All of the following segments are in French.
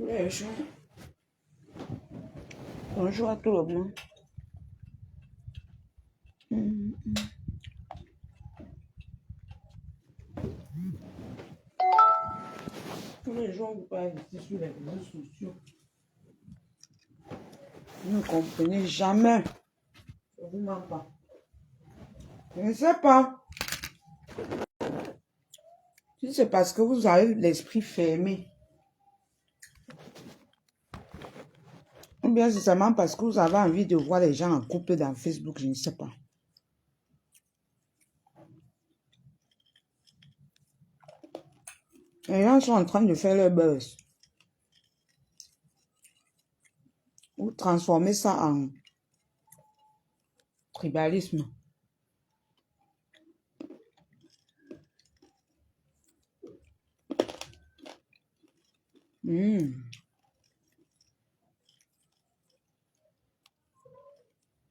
Bonjour. Bonjour à tout le monde. Tous les jours, vous pouvez visiter sur les réseaux sociaux. Vous ne comprenez jamais. Je vous mens pas. Je ne sais pas. Si c'est parce que vous avez l'esprit fermé. Ou bien c'est seulement parce que vous avez envie de voir les gens en couple dans Facebook, je ne sais pas. Les gens sont en train de faire leur buzz. Vous transformez ça en tribalisme.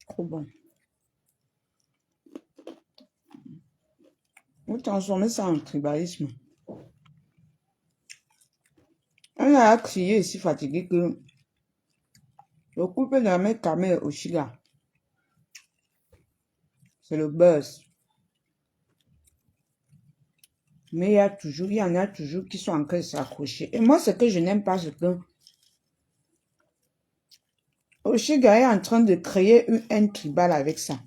Trop bon. Vous transformez ça en tribalisme. On a crié ici fatigué que le couple de la mère Kamel au Chiga, c'est le buzz. Mais il y en a toujours qui sont en train de s'accrocher. Et moi, ce que je n'aime pas, c'est que Oshiga est en train de créer une haine tribale avec ça.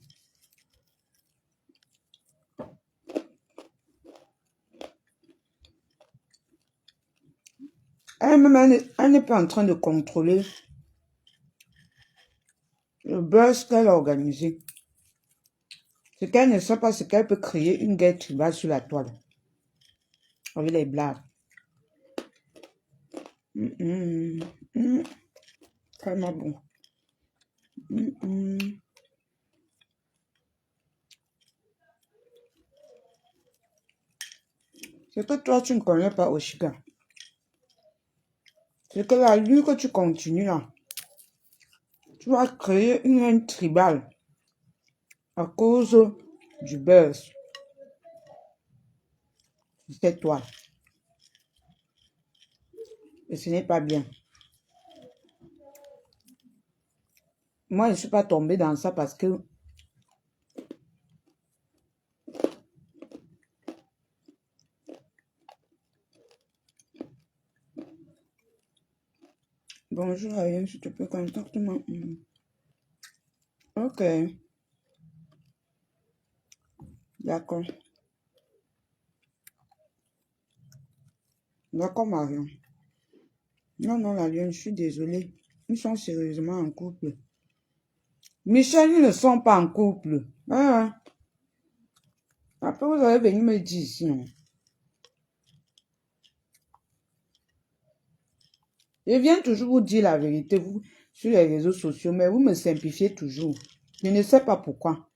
Elle-même, elle n'est pas en train de contrôler le buzz qu'elle a organisé. Ce qu'elle ne sait pas, c'est qu'elle peut créer une guerre tribale sur la toile. Avec les blagues. Tellement bon. C'est que toi, tu ne connais pas Oshiga. C'est que la nuit que tu continues là, tu vas créer une haine tribale à cause du buzz. C'est toi. Et ce n'est pas bien. Moi, je ne suis pas tombée dans ça parce que bonjour Ariane, s'il te plaît, contacte-moi. Ok. D'accord. D'accord, Marion. Non, la Lyon, je suis désolée. Ils sont sérieusement en couple. Michel, ils ne sont pas en couple. Hein? Après, vous allez venir me dire sinon. Je viens toujours vous dire la vérité vous, sur les réseaux sociaux, mais vous me simplifiez toujours. Je ne sais pas pourquoi.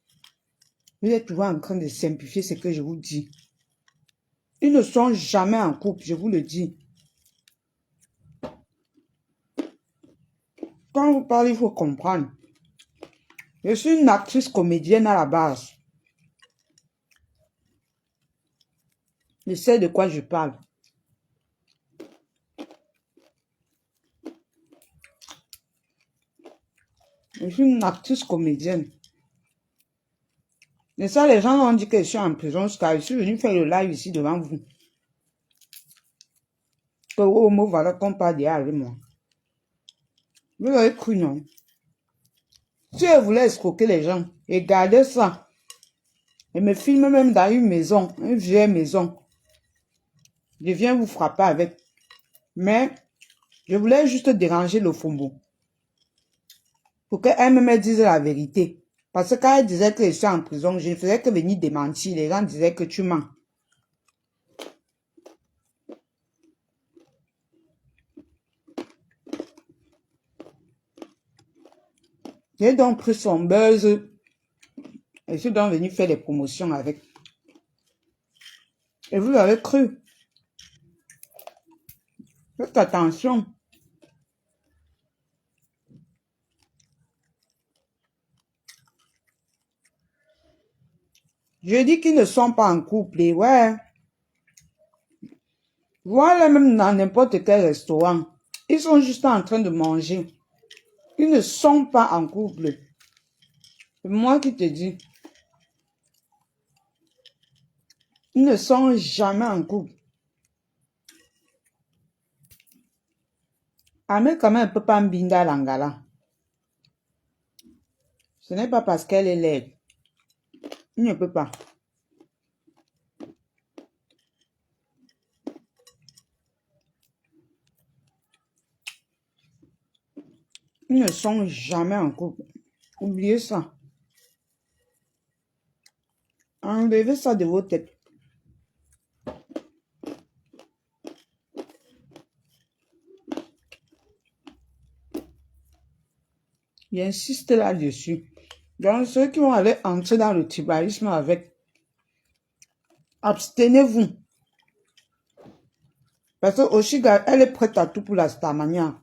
Vous êtes toujours en train de simplifier ce que je vous dis. Ils ne sont jamais en couple, je vous le dis. Quand vous parlez, il faut comprendre. Je suis une actrice comédienne à la base. Je sais de quoi je parle. Je suis une actrice comédienne. Et ça, les gens ont dit que je suis en prison jusqu'à je suis venue faire le live ici devant vous. Que oh, me voilà qu'on parle d'hier avec moi. Vous l'avez cru, non? Si elle voulait escroquer les gens, et garder ça, et me filme même dans une maison, une vieille maison, je viens vous frapper avec. Mais, je voulais juste déranger le Fombo. Pour qu'elle me dise la vérité. Parce que quand elle disait que je suis en prison, je ne faisais que venir démentir. Les gens disaient que tu mens. J'ai donc pris son buzz et je suis donc venu faire des promotions avec. Et vous l'avez cru. Faites attention. Je dis qu'ils ne sont pas en couple. Et ouais. Voilà même dans n'importe quel restaurant. Ils sont juste en train de manger. Ils ne sont pas en couple. C'est moi qui te dis. Ils ne sont jamais en couple. Amé, quand même, elle ne peut pas me binder à l'angala. Ce n'est pas parce qu'elle est laide. Il ne peut pas. Ils ne sont jamais en couple. Oubliez ça. Enlevez ça de vos têtes. J'insiste là-dessus. Donc, ceux qui vont aller entrer dans le tribalisme avec, abstenez-vous. Parce que Oshiga, elle est prête à tout pour la Starmania.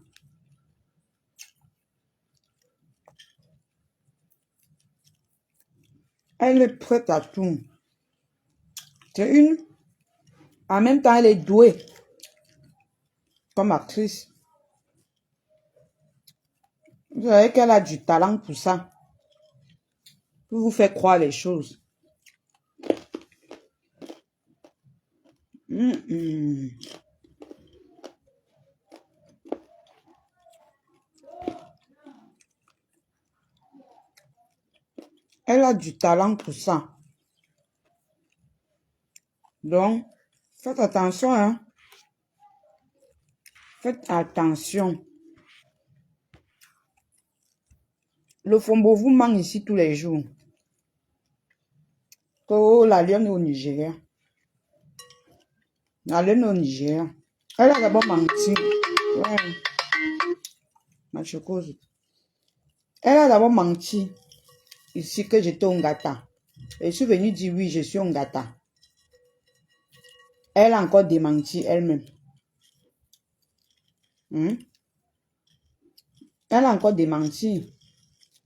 Elle est prête à tout. C'est une. En même temps, elle est douée comme actrice. Vous savez qu'elle a du talent pour ça. Pour vous faire croire les choses. Elle a du talent pour ça. Donc, faites attention, hein. Faites attention. Le Fombo vous manque ici tous les jours. Oh, la lionne est au Nigeria. La lionne est au Nigeria. Elle a d'abord menti. Ouais. Ma chocose. Elle a d'abord menti. Ici que j'étais au Ngata. Et je suis venue dire oui, je suis au Ngata. Elle a encore démenti elle-même. Elle a encore démenti.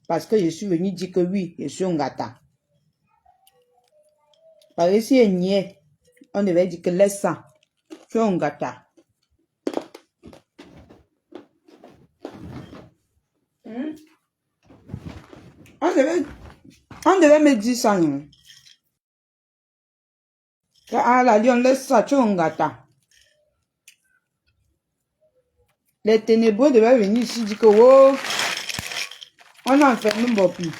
Parce que je suis venue dire que oui, je suis au Ngata. Parce que si elle niait, on devait dire que laisse ça. Je suis au Ngata. On devait me dire ça, non? Ah, la lionne, laisse ça, tu es au Ngata. Les ténébreux devaient venir ici dire que oh, on a enfermé Mbopi.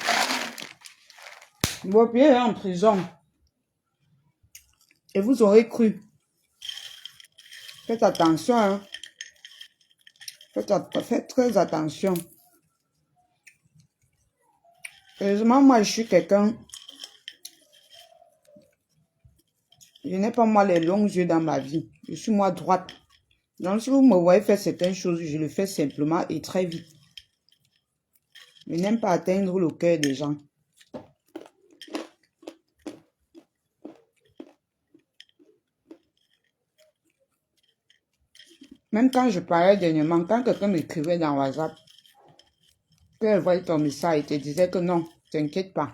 Mbopi est en prison. Et vous aurez cru. Faites attention, hein. Faites très attention. Heureusement, moi, je suis quelqu'un. Je n'ai pas moi les longs yeux dans ma vie. Je suis moi droite. Donc, si vous me voyez faire certaines choses, je le fais simplement et très vite. Je n'aime pas atteindre le cœur des gens. Même quand je parlais dernièrement, quand quelqu'un m'écrivait dans WhatsApp, qu'elle voyait ton message et te disait que non, t'inquiète pas.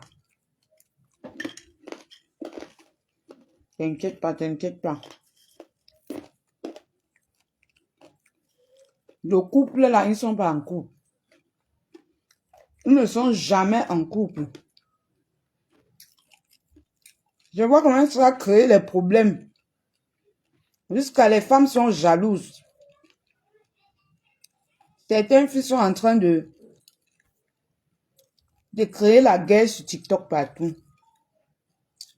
T'inquiète pas, t'inquiète pas. Le couple là, ils ne sont pas en couple. Ils ne sont jamais en couple. Je vois comment ça va créer les problèmes. Jusqu'à les femmes sont jalouses. Certaines filles sont en train de créer la guerre sur TikTok partout.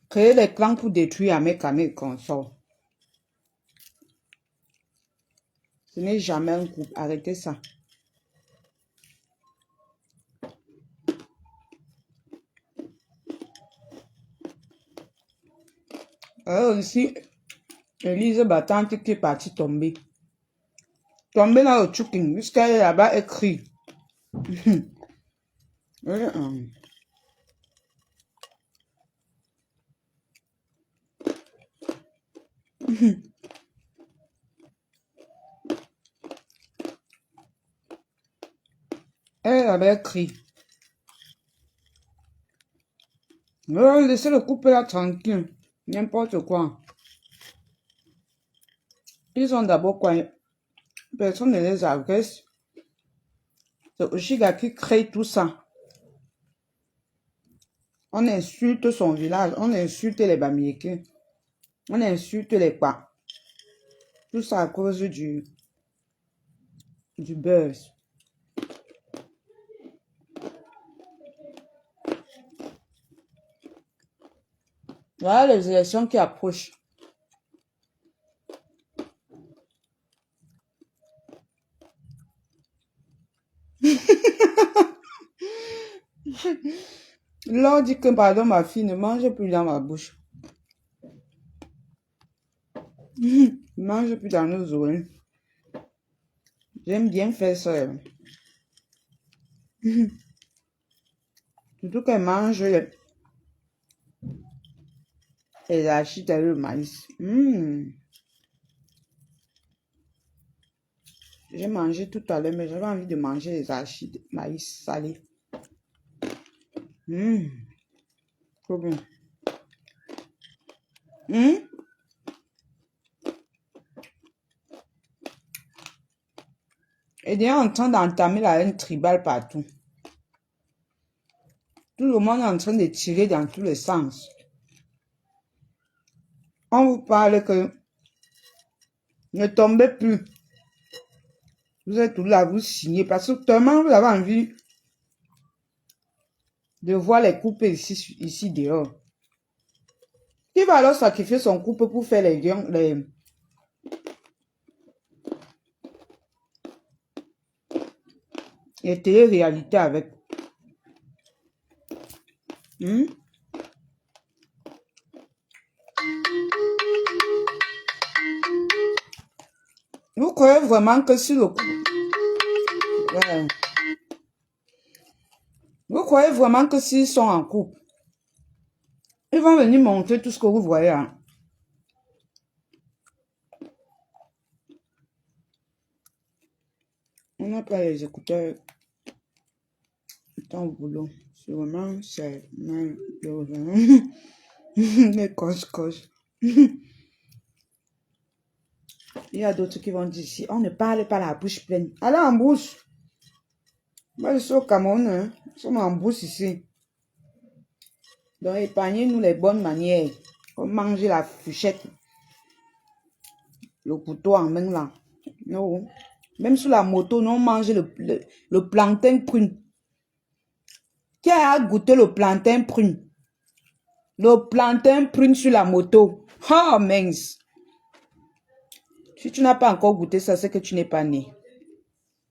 Créer les clans pour détruire Amé consort. Ce n'est jamais un couple. Arrêtez ça. Alors ici, Elise Battante qui est partie tomber. Tomber dans le chuking, jusqu'à là-bas, elle crie. Elle avait crie. Laissez le couple là tranquille. N'importe quoi. Ils ont d'abord quoi? Personne ne les agresse. C'est Oshiga qui crée tout ça. On insulte son village. On insulte les Bamiékés. On insulte les pas. Tout ça à cause du buzz. Voilà les élections qui approchent. L'on dit que pardon, ma fille ne mange plus dans ma bouche. Ne mange plus dans nos oreilles. J'aime bien faire ça. Surtout qu'elle mange les arachides avec le maïs. J'ai mangé tout à l'heure, mais j'avais envie de manger les arachides maïs salés. Trop bien. Et déjà en train d'entamer la haine tribale partout. Tout le monde est en train de tirer dans tous les sens. On vous parle que ne tombez plus. Vous êtes tout là, vous signez parce que tellement vous avez envie de voir les couples ici dehors. Qui va alors sacrifier son couple pour faire les télé-réalités avec? Vous croyez vraiment que si le couple... Vous croyez vraiment que s'ils sont en couple, ils vont venir montrer tout ce que vous voyez. Hein? On n'a pas les écouteurs dans le boulot. C'est vraiment... C'est... Les coches. Il y a d'autres qui vont dire ici, on ne parle pas la bouche pleine. Allez en bouche. Moi, je suis au Cameroun. Hein. Nous sommes en bouche ici. Donc, épargnez-nous les bonnes manières. On mange la fourchette. Le couteau en main là. Non. Même sur la moto, nous on mange le plantain prune. Qui a goûté le plantain prune? Le plantain prune sur la moto. Oh, mince. Si tu n'as pas encore goûté ça, c'est que tu n'es pas né.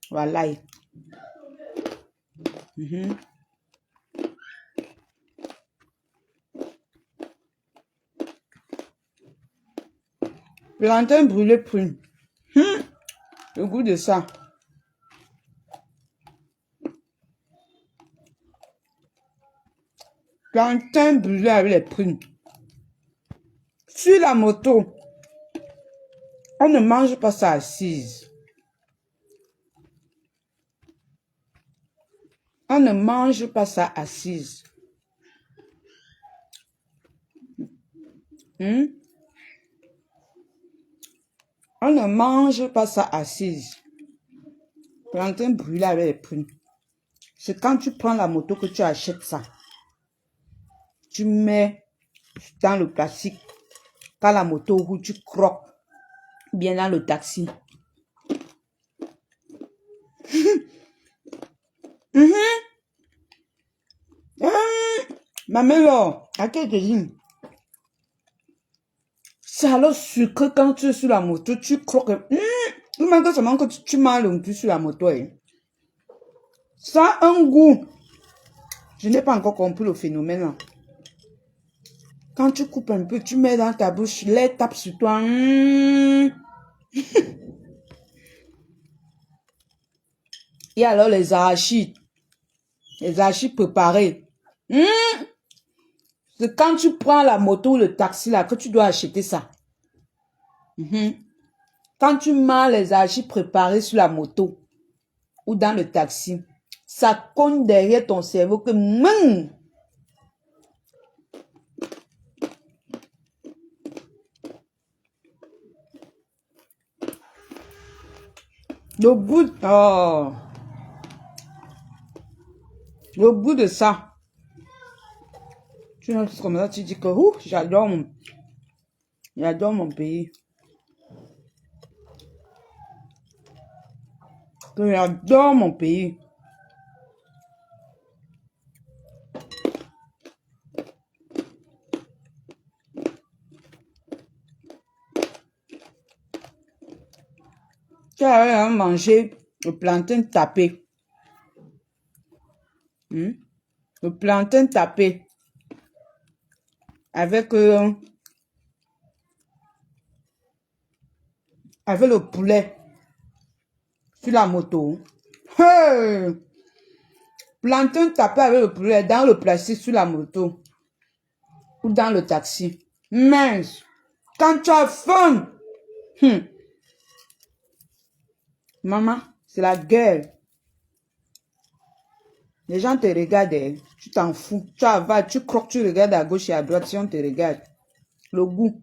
Voilà. Plantain brûlé prune. Le goût de ça. Plantain brûlé avec les prunes. Sur la moto. On ne mange pas ça assise. On ne mange pas ça assise. On ne mange pas ça assise. Plantain brûlé avec les prunes. C'est quand tu prends la moto que tu achètes ça. Tu mets dans le plastique. Quand la moto roule, tu croques bien dans le taxi. Ma mère là, à quel te dit? C'est alors sucré quand tu es sur la moto, tu croques. Il manque seulement que tu manges un peu sur la moto. Ça a un goût. Je n'ai pas encore compris le phénomène là. Quand tu coupes un peu, tu mets dans ta bouche, les tapes sur toi. Et alors les arachides préparés. C'est quand tu prends la moto ou le taxi là que tu dois acheter ça. Quand tu manges les arachides préparés sur la moto ou dans le taxi, ça cogne derrière ton cerveau que le goût de ça. Tu vois, comme ça, tu dis que j'adore mon pays. Que j'adore mon pays. Tu as mangé le plantain tapé. Le plantain tapé. Avec le poulet sur la moto. Hey! Plantain tapé avec le poulet dans le plastique sur la moto ou dans le taxi. Mince! Quand tu as faim! Maman, c'est la guerre. Les gens te regardent, tu t'en fous. Tu avales, tu croques, tu regardes à gauche et à droite si on te regarde. Le goût.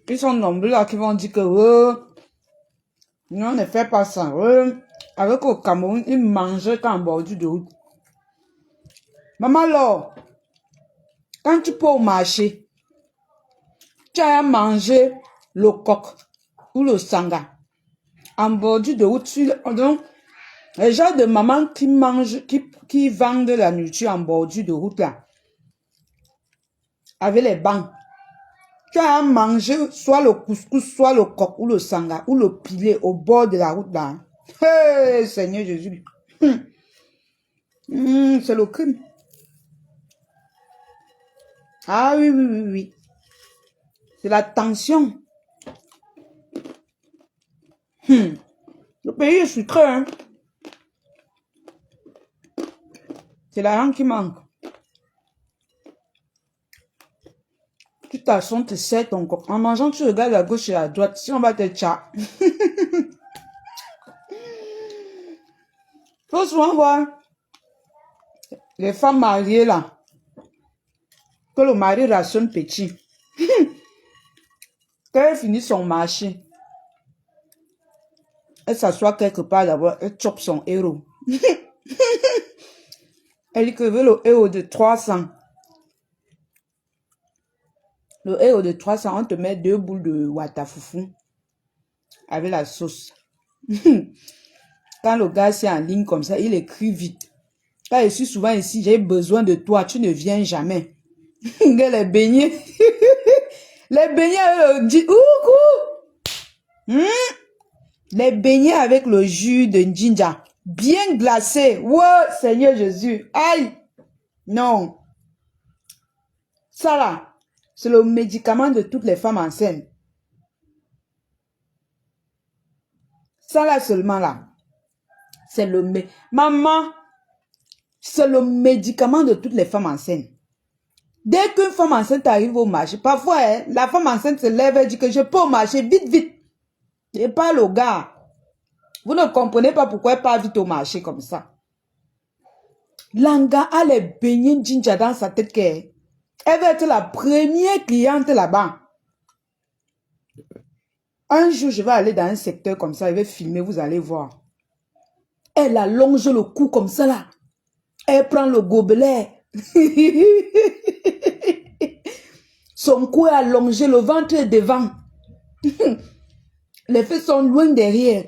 Ils sont nombreux là qui vont dire que non, ne fais pas ça. Avec au Cameroun, ils mangeaient quand en bordure de route. Maman, là, quand tu peux au marché, tu as mangé le coq ou le sanga en bordure de route. Donc, les gens de maman qui mangent, qui vendent de la nourriture en bordure de route là, avec les bancs. Tu as mangé soit le couscous, soit le coq ou le sanga ou le pilé au bord de la route là. Hey, Seigneur Jésus. C'est le crime. Ah oui. C'est la tension. Le pays est sucré, hein. C'est la langue qui manque. Tu t'assois, tu sers ton corps. En mangeant, tu regardes à gauche et à droite. Si on va te tcha. Faut souvent voir les femmes mariées là. Que le mari rationne petit. Quand elle finit son marché, elle s'assoit quelque part d'abord, elle chope son héros. Elle dit que veut le héros de 300. Le héros de 300, on te met 2 boules de watafoufou avec la sauce. Quand le gars c'est en ligne comme ça, il écrit vite. Quand je suis souvent ici, j'ai besoin de toi, tu ne viens jamais. Les beignets. Les beignets dit les beignets avec le jus de ginger bien glacé. Ouais, Seigneur Jésus. Aïe. Non. Ça là, c'est le médicament de toutes les femmes enceintes. Ça là seulement là. C'est maman, c'est le médicament de toutes les femmes enceintes. Dès qu'une femme enceinte arrive au marché, parfois, la femme enceinte se lève et dit que je peux au marché, vite. Et pas le gars. Vous ne comprenez pas pourquoi elle part vite au marché comme ça. L'anga a les beignets ginger dans sa tête. Elle va être la première cliente là-bas. Un jour, je vais aller dans un secteur comme ça, je vais filmer, vous allez voir. Elle allonge le cou comme ça là. Elle prend le gobelet. Son cou est allongé, le ventre est devant. Les fesses sont loin derrière.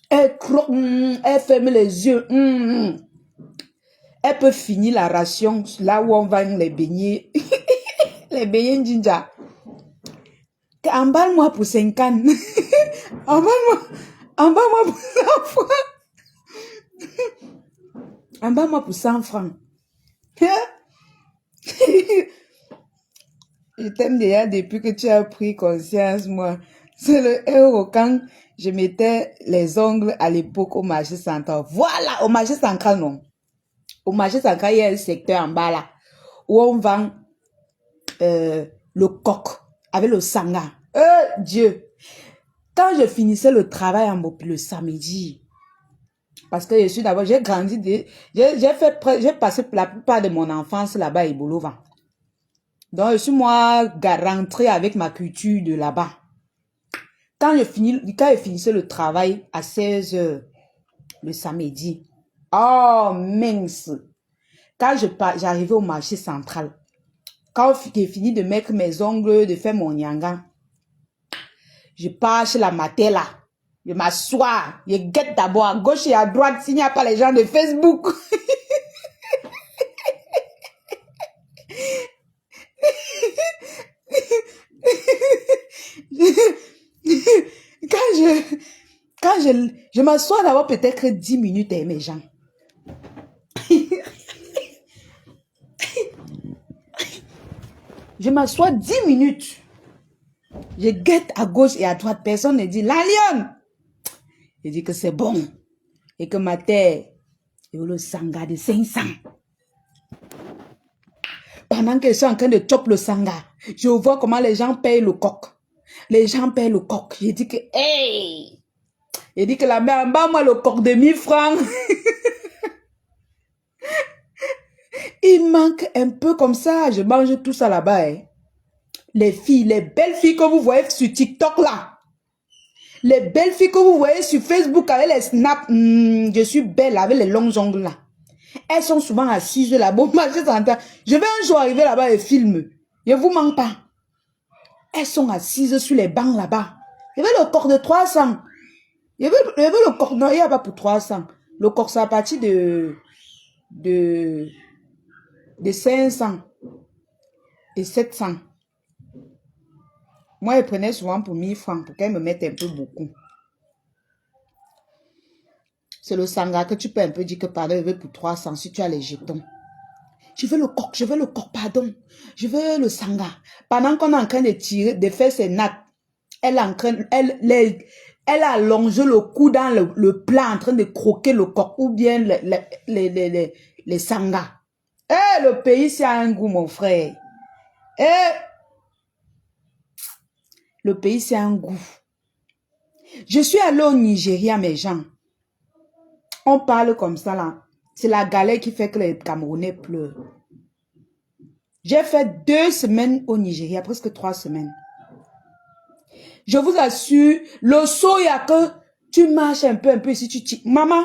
Elle croque, elle ferme les yeux. Elle peut finir la ration là où on va les beignets. Les beignets ginger. Emballe-moi pour 50. Emballe-moi pour 100 francs. Emballe-moi pour 100 francs. Je t'aime déjà depuis que tu as pris conscience, moi. C'est le euro quand je mettais les ongles à l'époque au marché central. Voilà, au marché central, non. Au marché central, il y a un secteur en bas là, où on vend le coq avec le sanga. Dieu! Quand je finissais le travail le samedi, parce que je suis d'abord, j'ai grandi, j'ai passé la plupart de mon enfance là-bas à Ibolova. Donc, je suis moi rentrée avec ma culture de là-bas. Quand je finissais le travail à 16 h le samedi, oh mince! Quand j'arrivais au marché central, quand j'ai fini de mettre mes ongles, de faire mon nyanga, je pars chez la mater là. Je m'assois, je guette d'abord à gauche et à droite s'il n'y a pas les gens de Facebook. Quand je m'assois d'abord peut-être 10 minutes avec mes gens. Je m'assois 10 minutes. Je guette à gauche et à droite. Personne ne dit, la lionne. Je dis que c'est bon. Et que ma terre, il y a le sanga de 500. Pendant que je suis en train de chopper le sanga, je vois comment les gens payent le coq. Les gens payent le coq. Je dis que, hey! Je dis que la mère, en bas, moi, le coq de 1000 francs. Il manque un peu comme ça. Je mange tout ça là-bas. Hein. Les filles, les belles filles que vous voyez sur TikTok là. Les belles filles que vous voyez sur Facebook avec les snaps. Je suis belle avec les longs ongles là. Elles sont souvent assises là-bas. Je vais un jour arriver là-bas et filme. Je ne vous mens pas. Elles sont assises sur les bancs là-bas. Je veux le corps de 300. Je veux le corps. Non, il n'y a pas pour 300. Le corps, c'est à partir de 500 et 700. Moi, je prenais souvent pour 1000 francs pour qu'elle me mette un peu beaucoup. C'est le sanga que tu peux un peu dire que pardon, je veux pour 300 si tu as les jetons. Je veux le coq, pardon. Je veux le sanga. Pendant qu'on est en train de tirer, de faire ses nattes, elle a allongé le cou dans le plat en train de croquer le coq ou bien les sangas. Eh, le pays, c'est un goût, mon frère. Eh, le pays, c'est un goût. Je suis allée au Nigeria, mes gens. On parle comme ça, là. C'est la galère qui fait que les Camerounais pleurent. J'ai fait 2 semaines au Nigeria, presque 3 semaines. Je vous assure, le soya que tu marches un peu ici, tu... Maman,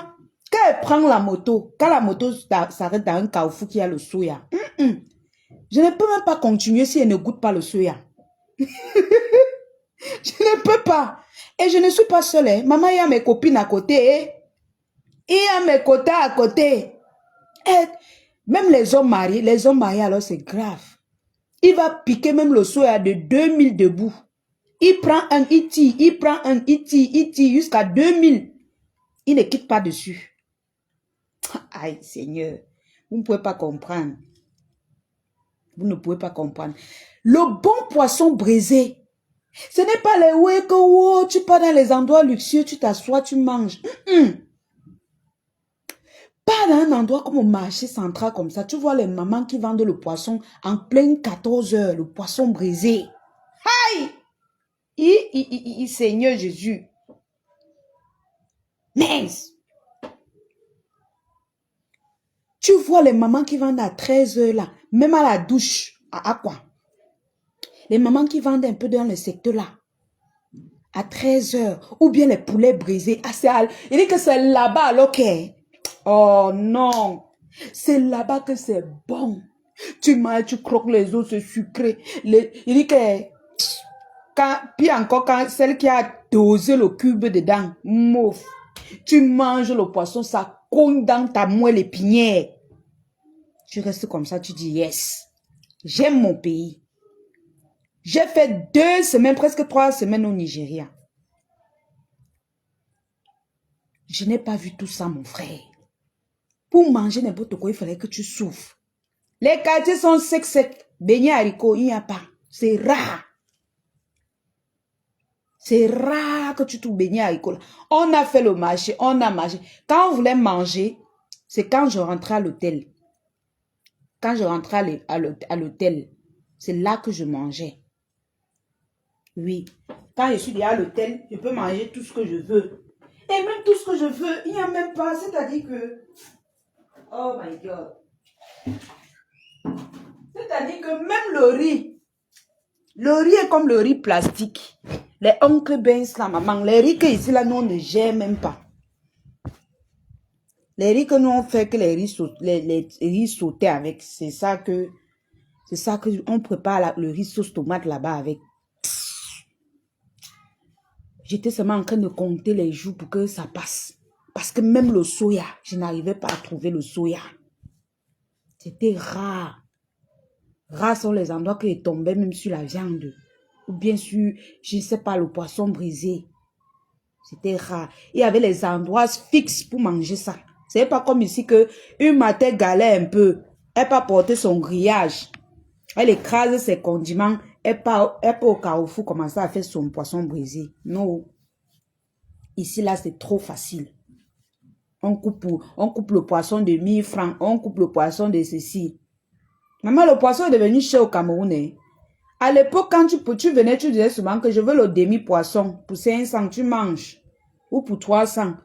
quand elle prend la moto, quand la moto s'arrête dans un carrefour qui a le soya, je ne peux même pas continuer si elle ne goûte pas le soya. Je ne peux pas. Et je ne suis pas seule. Hein. Maman, il y a mes copines à côté. Hein. Il y a mes quotas à côté. Et même les hommes mariés, alors c'est grave. Il va piquer même le soya de 2000 debout. Il prend un iti, il prend un iti jusqu'à 2000. Il ne quitte pas dessus. Aïe, Seigneur. Vous ne pouvez pas comprendre. Vous ne pouvez pas comprendre. Le bon poisson braisé, ce n'est pas les ouais que tu pars dans les endroits luxueux, tu t'assois, tu manges. Pas dans un endroit comme au marché central comme ça. Tu vois les mamans qui vendent le poisson en plein 14 h, le poisson braisé. Aïe! Seigneur Jésus. Mince! Tu vois les mamans qui vendent à 13 h là, même à la douche, À quoi? Les mamans qui vendent un peu dans le secteur là, à 13 heures, ou bien les poulets brisés. Il dit que c'est là-bas alors que... Oh non, c'est là-bas que c'est bon. Tu manges, tu croques les os, c'est sucré. Il dit que... Puis encore, quand celle qui a dosé le cube dedans, mouf, tu manges le poisson, ça cogne dans ta moelle épinière. Tu restes comme ça, tu dis yes. J'aime mon pays. J'ai fait 2 semaines, presque 3 semaines au Nigeria. Je n'ai pas vu tout ça, mon frère. Pour manger n'importe quoi, il fallait que tu souffres. Les quartiers sont secs. Beignets haricots, il n'y a pas. C'est rare. C'est rare que tu trouves beignets haricots. On a fait le marché, on a mangé. Quand on voulait manger, c'est quand je rentrais à l'hôtel. Quand je rentrais à l'hôtel, c'est là que je mangeais. Oui. Quand je suis déjà à l'hôtel, je peux manger tout ce que je veux. Et même tout ce que je veux, il n'y a même pas. C'est-à-dire que... Oh my God. C'est-à-dire que même le riz est comme le riz plastique. Les oncles Benz, la maman, les riz que ici, là, nous, on ne gère même pas. Les riz que nous, on fait que les riz sautés avec, c'est ça que on prépare le riz sauce tomate là-bas avec. J'étais seulement en train de compter les jours pour que ça passe. Parce que même le soya, je n'arrivais pas à trouver le soya. C'était rare. Rares sont les endroits que je tombais même sur la viande. Ou bien sûr, je ne sais pas, le poisson brisé. C'était rare. Il y avait les endroits fixes pour manger ça. C'est pas comme ici que une matin galère un peu. Elle peut porter son grillage. Elle écrase ses condiments. Elle peut au carrefour commencer à faire son poisson brisé. Non. Ici, là, c'est trop facile. On coupe le poisson de 1000 francs. On coupe le poisson de ceci. Maman, le poisson est devenu cher au Cameroun. Hein? À l'époque, quand tu venais, tu disais souvent que je veux le demi-poisson. Pour 500, tu manges. Ou pour 300.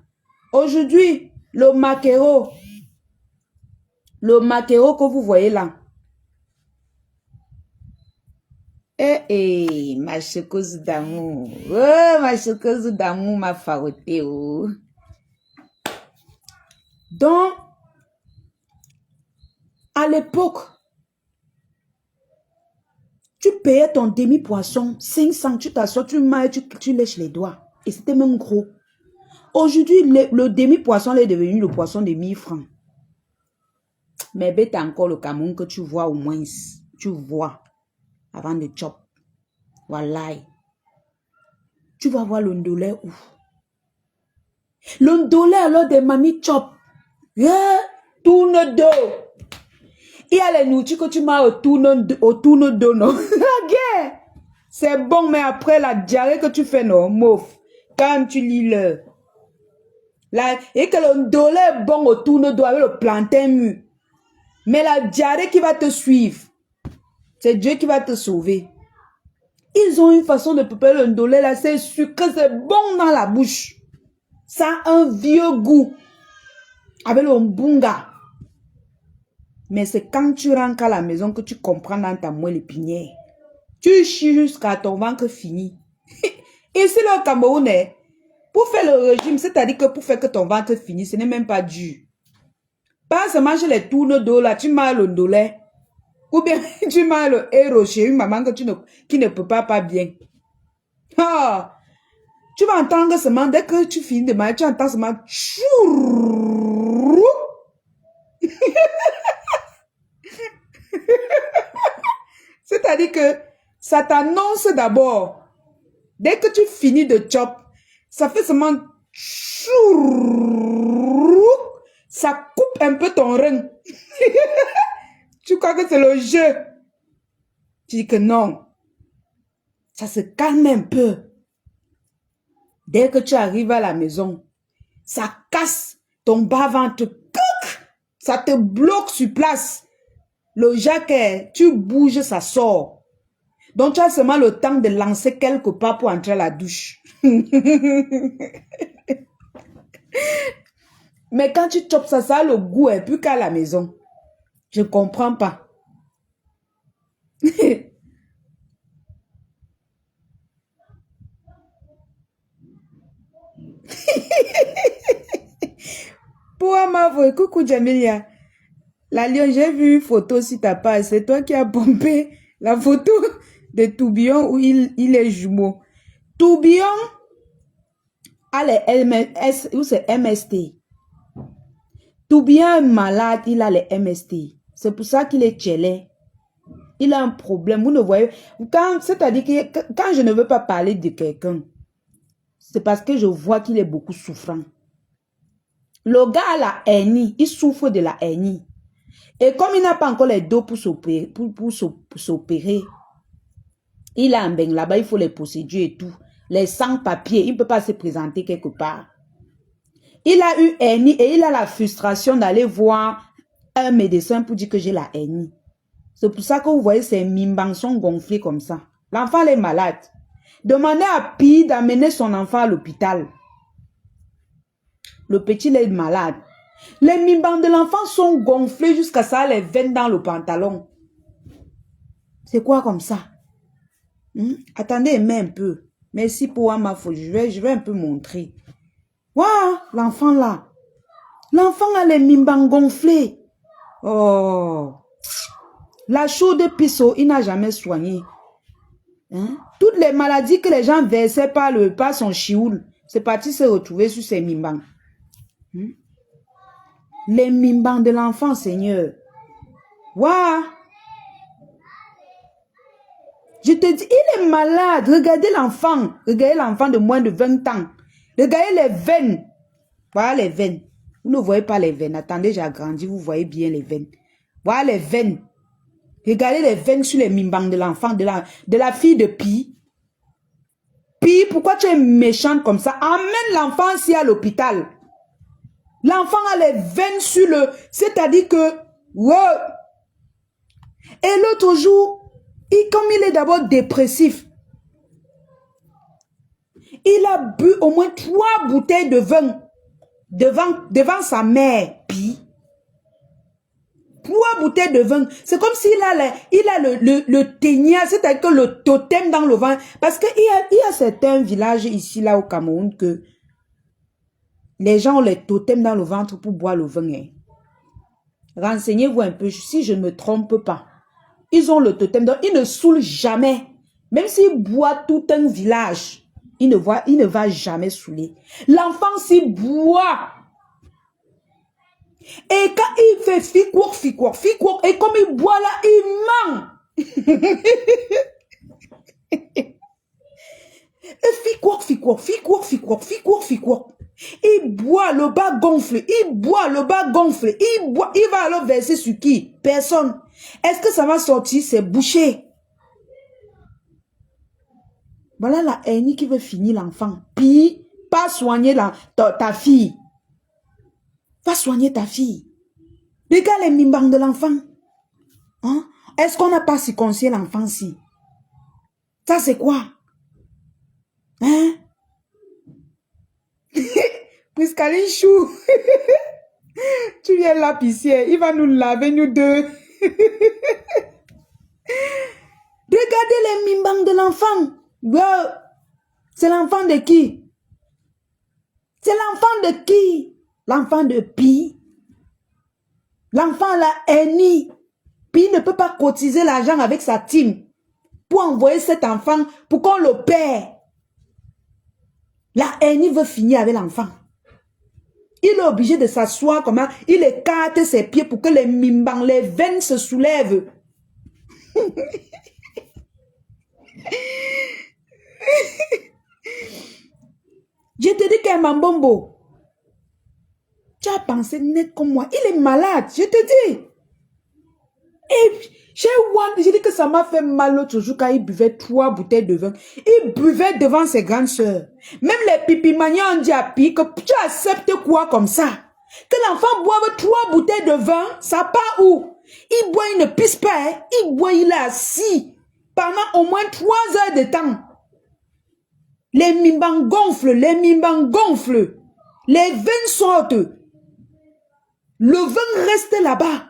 Aujourd'hui, le maquereau que vous voyez là. Ma chocouse d'amour. Oh, ma chocouse d'amour m'a faroté. Oh. Donc, à l'époque, tu payais ton demi-poisson, 500, tu t'assois, tu manges, tu lèches les doigts. Et c'était même gros. Aujourd'hui, le demi-poisson est devenu le poisson de 1000 francs. Mais bête encore le Cameroun que tu vois au moins. Tu vois. Avant de chop. Voilà. Tu vas voir le ndolé où? Le ndolé alors des mamies chop. Tourne dos. Il y a les nourritures que tu manges au tourne dos, non? C'est bon, mais après la diarrhée que tu fais, non, mouf. Quand tu lis le... et que le ndolé est bon au tourne dos avec le plantain mûr. Mais la diarrhée qui va te suivre, c'est Dieu qui va te sauver. Ils ont une façon de préparer le ndolé là, c'est sucré, c'est bon dans la bouche. Ça a un vieux goût. Avec le mbunga. Mais c'est quand tu rentres à la maison que tu comprends dans ta moelle épinière. Tu chies jusqu'à ton ventre fini. Ici, le Cameroun, pour faire le régime, c'est-à-dire que pour faire que ton ventre finisse, ce n'est même pas dur. Pas seulement chez les tournes d'eau là, tu manges le ndolé. Ou bien tu manges le héros chez une maman que qui ne peut pas bien. Ah, tu vas entendre seulement, dès que tu finis de manger, tu entends seulement chou. C'est-à-dire que ça t'annonce d'abord. Dès que tu finis de chop, ça fait seulement chou. Ça coupe un peu ton rein. Tu crois que c'est le jeu. Tu dis que non. Ça se calme un peu. Dès que tu arrives à la maison, ça casse ton bas-ventre. Ça te bloque sur place. Le jaquet, tu bouges, ça sort. Donc, tu as seulement le temps de lancer quelque part pour entrer à la douche. Mais quand tu chopes ça, ça a le goût, et plus qu'à la maison. Je ne comprends pas. Pour Amavo, coucou Jamilia. La Lyon, j'ai vu une photo sur ta page. C'est toi qui as pompé la photo de Tourbillon où il est jumeau. Tourbillon a les MS, ou c'est MST. Tourbillon est malade, il a les MST. C'est pour ça qu'il est tchélé. Il a un problème. Vous ne voyez. C'est-à-dire que quand je ne veux pas parler de quelqu'un, c'est parce que je vois qu'il est beaucoup souffrant. Le gars a la hernie. Il souffre de la hernie. Et comme il n'a pas encore les dos pour s'opérer, il a un bain là-bas, il faut les procédures et tout. Les sans-papiers, il ne peut pas se présenter quelque part. Il a eu hernie et il a la frustration d'aller voir un médecin pour dire que j'ai la hernie. C'est pour ça que vous voyez ces mimbans sont gonflés comme ça. L'enfant est malade. Demandez à Pi d'amener son enfant à l'hôpital. Le petit est malade. Les mimbans de l'enfant sont gonflés jusqu'à ça les veines dans le pantalon. C'est quoi comme ça? Attendez, mais un peu. Merci pour ma faute. Je vais un peu montrer. Waouh, l'enfant là. L'enfant a les mimbans gonflés. Oh. La chaude pisso, il n'a jamais soigné. Toutes les maladies que les gens versaient par son chioul, c'est parti se retrouver sur ces mimbans. Les mimbans de l'enfant, Seigneur. Waouh. Je te dis, il est malade. Regardez l'enfant. Regardez l'enfant de moins de 20 ans. Regardez les veines. Voilà les veines. Vous ne voyez pas les veines. Attendez, j'ai agrandi. Vous voyez bien les veines. Voilà les veines. Regardez les veines sur les mimbans de l'enfant, de la fille de Pi. Pi, pourquoi tu es méchante comme ça? Amène l'enfant ici à l'hôpital. L'enfant a les veines sur le... C'est-à-dire que... Wow. Et l'autre jour... comme il est d'abord dépressif, il a bu au moins 3 bouteilles de vin devant sa mère. Puis, 3 bouteilles de vin. C'est comme s'il a le ténia, c'est-à-dire que le totem dans le vin. Parce qu'il y a certains villages ici, là au Cameroun, que les gens ont les totems dans le ventre pour boire le vin. Renseignez-vous un peu, si je ne me trompe pas. Ils ont le totem, donc ils ne saoulent jamais. Même s'il boit tout un village, il ne va jamais saouler. L'enfant s'il boit. Et quand il fait ficour, et comme il boit là, il ment. Et ficour. Il boit, le bas gonfle. Il boit, le bas gonfle. Il boit, il va alors verser sur qui? Personne. Est-ce que ça va sortir? C'est bouché. Voilà la hernie qui veut finir l'enfant. Puis, pas soigner ta fille. Pas soigner ta fille. Regarde les mimbans de l'enfant. Hein? Est-ce qu'on n'a pas circoncisé l'enfant si? Ça c'est quoi? Hein? Priscaline Chou. Tu viens l'apicier. Il va nous laver nous deux. Regardez les mimbans de l'enfant. Wow. C'est l'enfant de qui? C'est l'enfant de qui? L'enfant de Pi. L'enfant la hernie. Pi ne peut pas cotiser l'argent avec sa team pour envoyer cet enfant pour qu'on l'opère. La hernie veut finir avec l'enfant. Il est obligé de s'asseoir comme ça. Il écarte ses pieds pour que les mimbans, les veines se soulèvent. Je te dis qu'un mambombo, tu as pensé net comme moi. Il est malade, je te dis. Et j'ai dit que ça m'a fait mal l'autre jour quand il buvait 3 bouteilles de vin. Il buvait devant ses grandes sœurs. Même les pipimaniens ont dit à Pi que tu acceptes quoi comme ça? Que l'enfant boive 3 bouteilles de vin, ça part où? Il boit, il ne pisse pas. Hein? Il boit, il est assis. Pendant au moins 3 heures de temps. Les mimbans gonflent, les mimbans gonflent. Les veines sortent. Le vin reste là-bas.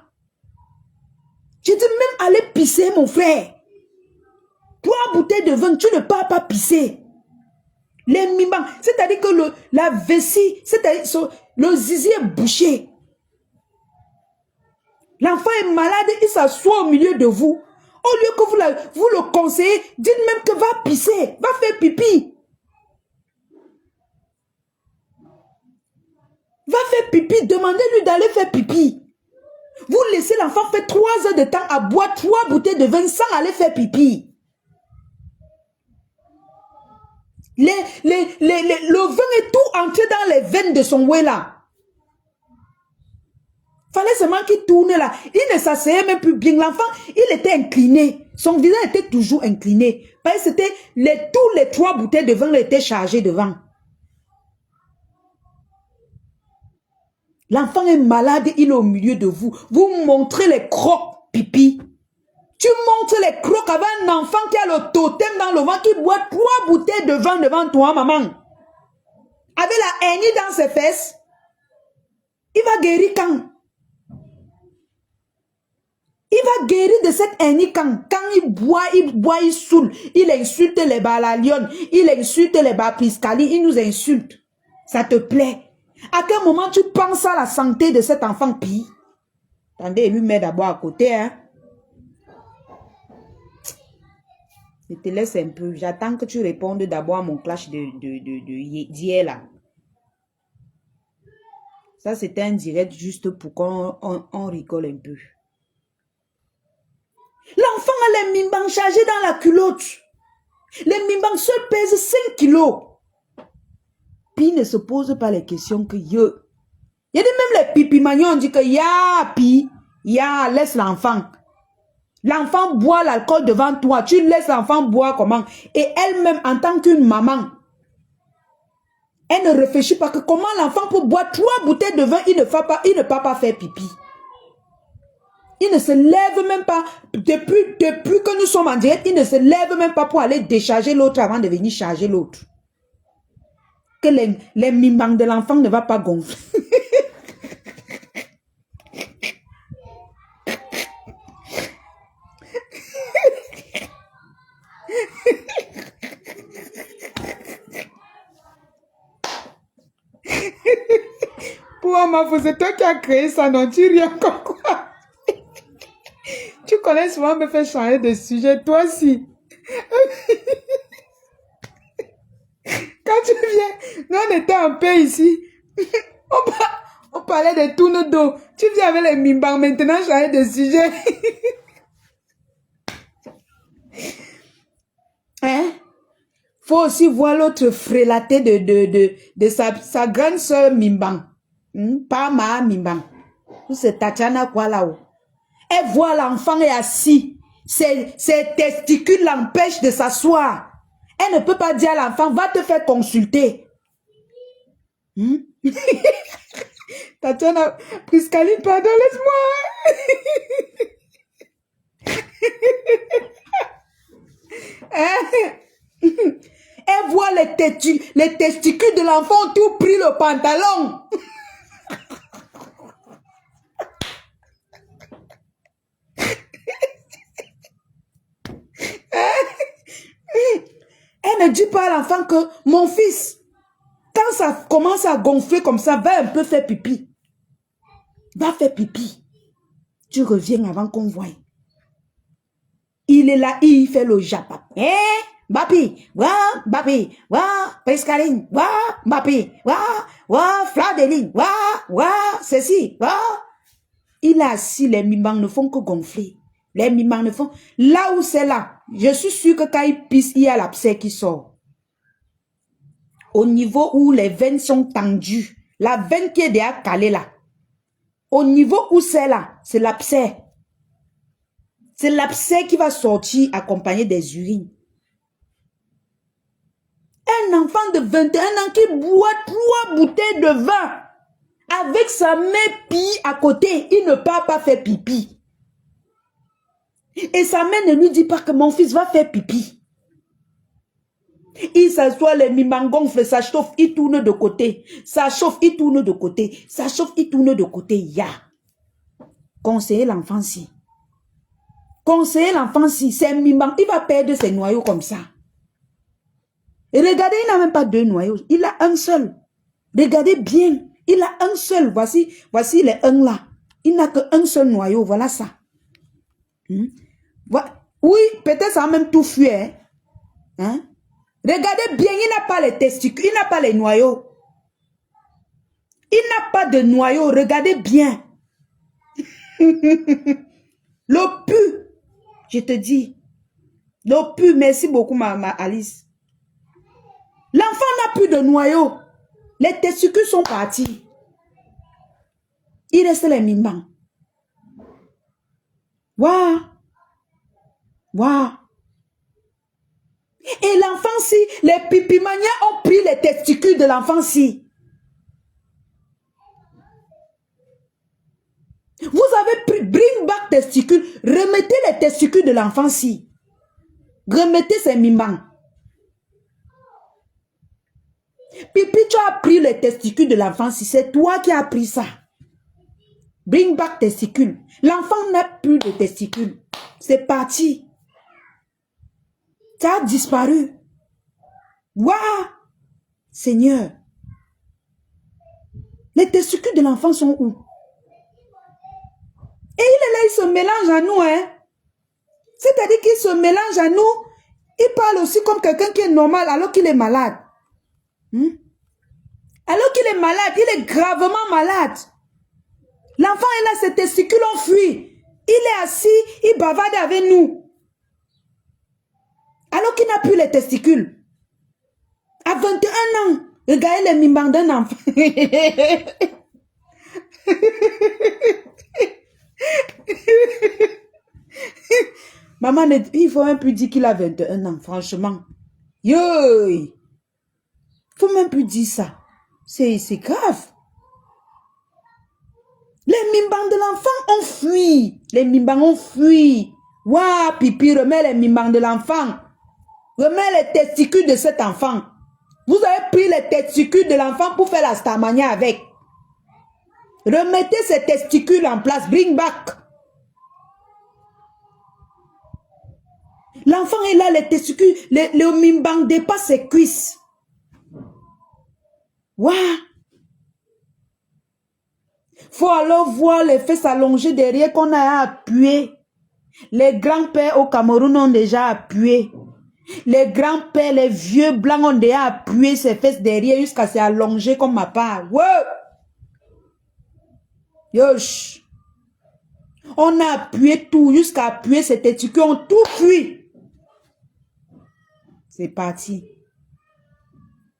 J'ai dit même aller pisser mon frère. 3 bouteilles de vin, tu ne peux pas pisser. Les mimans, c'est-à-dire que la vessie, c'est-à-dire le zizi est bouché. L'enfant est malade, il s'assoit au milieu de vous. Au lieu que vous le conseillez, dites même que va pisser, va faire pipi. Va faire pipi, demandez-lui d'aller faire pipi. Vous laissez l'enfant faire 3 heures de temps à boire 3 bouteilles de vin sans aller faire pipi. Le vin est tout entré dans les veines de son oué là. Fallait seulement qu'il tourne là. Il ne s'asseyait même plus bien. L'enfant, il était incliné. Son visage était toujours incliné. Parce que c'était tous les 3 bouteilles de vin étaient chargées devant. L'enfant est malade, il est au milieu de vous. Vous montrez les crocs pipi. Tu montres les crocs avec un enfant qui a le totem dans le ventre, qui boit 3 bouteilles de vin devant toi, maman. Avec la hernie dans ses fesses. Il va guérir quand? Il va guérir de cette hernie quand il boit, il saoule. Il insulte les balalions, il insulte les bapiscali, il nous insulte. Ça te plaît? À quel moment tu penses à la santé de cet enfant pire? Attendez, lui met d'abord à côté, hein. Je te laisse un peu. J'attends que tu répondes d'abord à mon clash d'hier là. Ça, c'était un direct juste pour qu'on rigole un peu. L'enfant a les mimbans chargés dans la culotte. Les mimbans seuls pèsent 5 kilos. Puis il ne se pose pas les questions que yo. Il y a même les pipi magnons, on dit que ya, pi, ya, laisse l'enfant. L'enfant boit l'alcool devant toi. Tu laisses l'enfant boire comment? Et elle-même, en tant qu'une maman, elle ne réfléchit pas que comment l'enfant peut boire 3 bouteilles de vin, il ne peut pas faire pipi. Il ne se lève même pas, depuis que nous sommes en direct, il ne se lève même pas pour aller décharger l'autre avant de venir charger l'autre. Que les mimbans de l'enfant ne va pas gonfler. Pour ma fille, c'est toi qui as créé ça, non? Tu ris encore quoi? Tu connais souvent me faire changer de sujet, toi aussi. Quand tu viens, nous on était en paix ici. On parlait de tourne d'eau. Tu viens avec les mimbans maintenant changer de sujet. Hein? Faut aussi voir l'autre frélaté de sa grande soeur Mimban. Pas ma Mimban. C'est Tatiana quoi là-haut. Elle voit l'enfant est assis. Ses testicules l'empêchent de s'asseoir. Elle ne peut pas dire à l'enfant, va te faire consulter. Tatiana, Priscaline, pardon, laisse-moi. Elle voit les testicules de l'enfant ont tout pris le pantalon. Elle ne dit pas à l'enfant que mon fils, quand ça commence à gonfler comme ça, va un peu faire pipi. Va faire pipi. Tu reviens avant qu'on voie. Il est là, il fait le japa. Bapi, wa, bapi, wa, Pescaline, wa, bapi, wa, Fladeline, wa, ceci, wa. Il est assis, les mimans ne font que gonfler. Les mimans ne font... Là où c'est là, je suis sûr que quand il pisse, il y a l'abcès qui sort. Au niveau où les veines sont tendues, la veine qui est déjà calée là, au niveau où c'est là, c'est l'abcès. C'est l'abcès qui va sortir accompagné des urines. Un enfant de 21 ans qui boit 3 bouteilles de vin avec sa main pille à côté, il ne peut pas faire pipi. Et sa mère ne lui dit pas que mon fils va faire pipi. Il s'assoit, les mimans gonflent, ça chauffe, il tourne de côté. Ça chauffe, il tourne de côté. Ça chauffe, il tourne de côté. Ya. Conseillez l'enfant si. Conseiller l'enfant si c'est Mimban, il va perdre ses noyaux comme ça. Et regardez, il n'a même pas deux noyaux, il a un seul. Regardez bien, il a un seul. Voici les un là. Il n'a qu'un seul noyau, voilà ça. Oui, peut-être ça a même tout fui. Hein? Regardez bien, il n'a pas les testicules, il n'a pas les noyaux. Il n'a pas de noyau, regardez bien. L'opus, je te dis. L'opus, merci beaucoup ma Alice. L'enfant n'a plus de noyau. Les testicules sont partis. Il reste les mimbans. Waouh. Waouh. Et l'enfant si, les pipimanias ont pris les testicules de l'enfant si. Vous avez pris, bring back testicules, remettez les testicules de l'enfant si. Remettez ces mimbans. Pipi, tu as pris les testicules de l'enfant si, c'est toi qui as pris ça. Bring back testicules. L'enfant n'a plus de testicules. C'est parti. Ça a disparu. Waouh! Seigneur. Les testicules de l'enfant sont où? Et il est là, il se mélange à nous, hein. C'est-à-dire qu'il se mélange à nous. Il parle aussi comme quelqu'un qui est normal alors qu'il est malade. Alors qu'il est malade, il est gravement malade. L'enfant est là, ses testicules ont fui. Il est assis, il bavarde avec nous. Alors qu'il n'a plus les testicules. À 21 ans, regardez les mimbans d'un enfant. Maman, il faut même plus dire qu'il a 21 ans, franchement. Yo! Il faut même plus dire ça. C'est grave. Les mimbans de l'enfant ont fui. Les mimbans ont fui. Waouh, pipi, remets les mimbans de l'enfant. Remets les testicules de cet enfant. Vous avez pris les testicules de l'enfant pour faire la starmania avec. Remettez ces testicules en place. Bring back. L'enfant est là, les testicules, le mimbang dépasse ses cuisses. Waouh! Faut alors voir les fesses allongées derrière qu'on a appuyé. Les grands-pères au Cameroun ont déjà appuyé. Les grands-pères, les vieux blancs ont déjà appuyé ses fesses derrière jusqu'à s'allonger comme ma part. Ouais! Yosh! On a appuyé tout jusqu'à appuyer ses testicules, ont tout fui. C'est parti.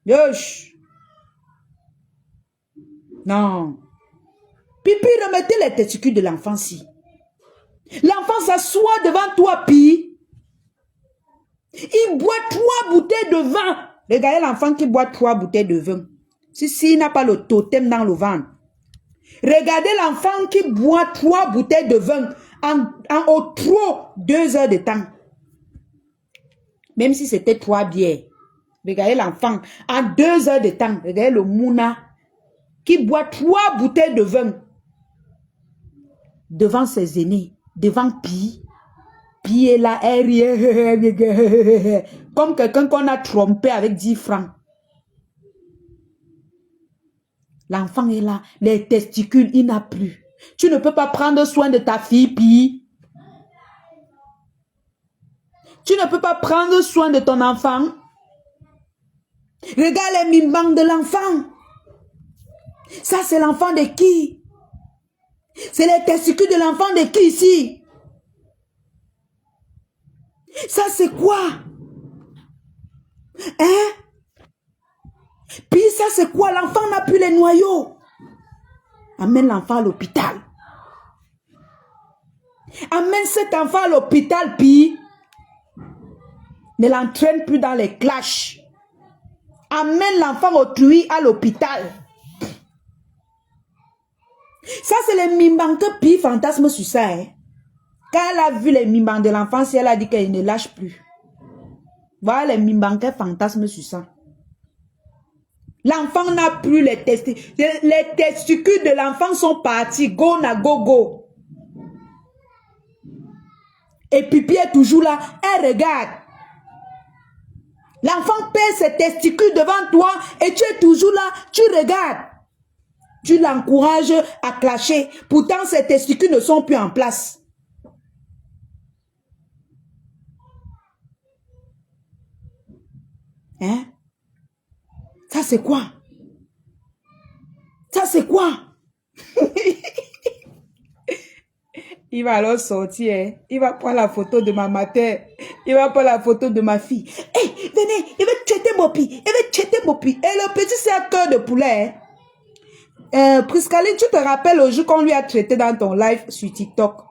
Yosh! Non. Pipi, remettez les testicules de l'enfant si. L'enfant s'assoit devant toi, Pi. Il boit 3 bouteilles de vin. Regardez l'enfant qui boit 3 bouteilles de vin. Si il n'a pas le totem dans le ventre. Regardez l'enfant qui boit 3 bouteilles de vin au trop 2 heures de temps. Même si c'était 3 bières. Regardez l'enfant en 2 heures de temps. Regardez le Mouna qui boit 3 bouteilles de vin devant ses aînés, devant Pi. Pi est là, comme quelqu'un qu'on a trompé avec 10 francs. L'enfant est là, les testicules, il n'a plus. Tu ne peux pas prendre soin de ta fille, Pi. Tu ne peux pas prendre soin de ton enfant. Regarde les mimbans de l'enfant. Ça, c'est l'enfant de qui? C'est les testicules de l'enfant de qui ici? Ça, c'est quoi? Hein? Puis ça, c'est quoi? L'enfant n'a plus les noyaux. Amène l'enfant à l'hôpital. Amène cet enfant à l'hôpital, puis ne l'entraîne plus dans les clashs. Amène l'enfant autrui à l'hôpital. Ça, c'est les mimbans que Pi fantasme sur ça. Hein? Quand elle a vu les mimbans de l'enfance, elle a dit qu'elle ne lâche plus. Voilà les mimbans qu'elle fantasme sur ça. L'enfant n'a plus les testicules. Les testicules de l'enfant sont partis. Go na go go. Et Pipi est toujours là. Elle regarde. L'enfant perd ses testicules devant toi et tu es toujours là. Tu regardes. Tu l'encourages à clasher. Pourtant, ses testicules ne sont plus en place. Hein? Ça, c'est quoi? Ça, c'est quoi? Il va alors sortir. Hein? Il va prendre la photo de ma mère. Il va prendre la photo de ma fille. Hé, hey, venez, il va checker Mopi. Il va checker Mopi. Et le petit, c'est un cœur de poulet. Hein? Priscaline, tu te rappelles le jour qu'on lui a traité dans ton live sur TikTok?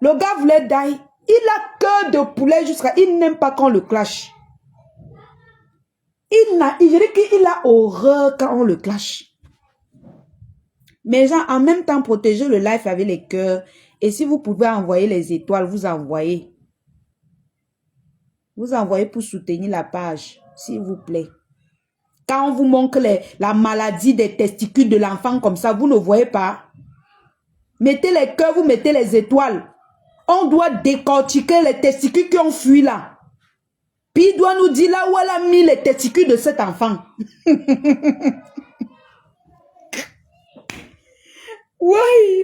Le gars voulait die. Il a cœur de poulet jusqu'à... Il n'aime pas qu'on le clash. Je dirais qu'il a horreur quand on le clash. Mais genre, en même temps, protégez le live avec les cœurs. Et si vous pouvez envoyer les étoiles, vous envoyez. Vous envoyez pour soutenir la page, s'il vous plaît. Quand on vous montre la maladie des testicules de l'enfant comme ça, vous ne voyez pas. Mettez les cœurs, vous mettez les étoiles. On doit décortiquer les testicules qui ont fui là. Puis il doit nous dire là où elle a mis les testicules de cet enfant. Oui.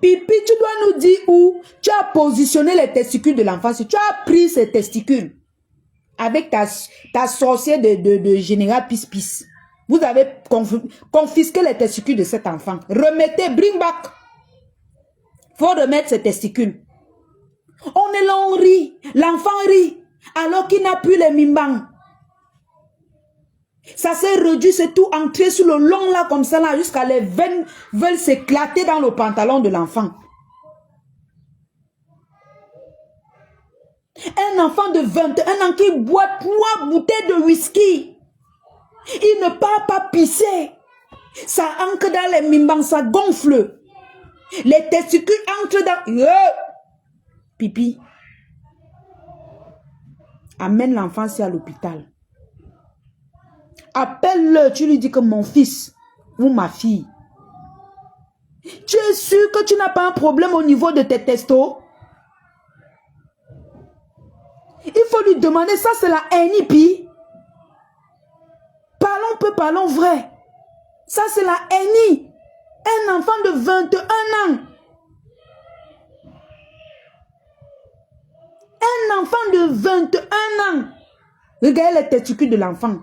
Pipi, tu dois nous dire où tu as positionné les testicules de l'enfant. Si tu as pris ces testicules avec ta sorcière de général Pis-Pis, vous avez confisqué les testicules de cet enfant. Remettez, bring back. Faut remettre ces testicules. On est là, on rit. L'enfant rit. Alors qu'il n'a plus les mimbangs. Ça s'est réduit, c'est tout entré sur le long là, comme ça là, jusqu'à les veines veulent s'éclater dans le pantalon de l'enfant. Un enfant de 21 ans qui boit 3 bouteilles de whisky. Il ne part pas pisser. Ça ancre dans les mimbangs, ça gonfle. Les testicules entrent dans... Pipi. Amène l'enfant à l'hôpital. Appelle-le, tu lui dis que mon fils ou ma fille, tu es sûr que tu n'as pas un problème au niveau de tes testos? Il faut lui demander, ça c'est la NIP. Parlons peu, parlons vrai. Ça c'est la NI. Un enfant de 21 ans. Un enfant de 21 ans. Regardez les testicules de l'enfant.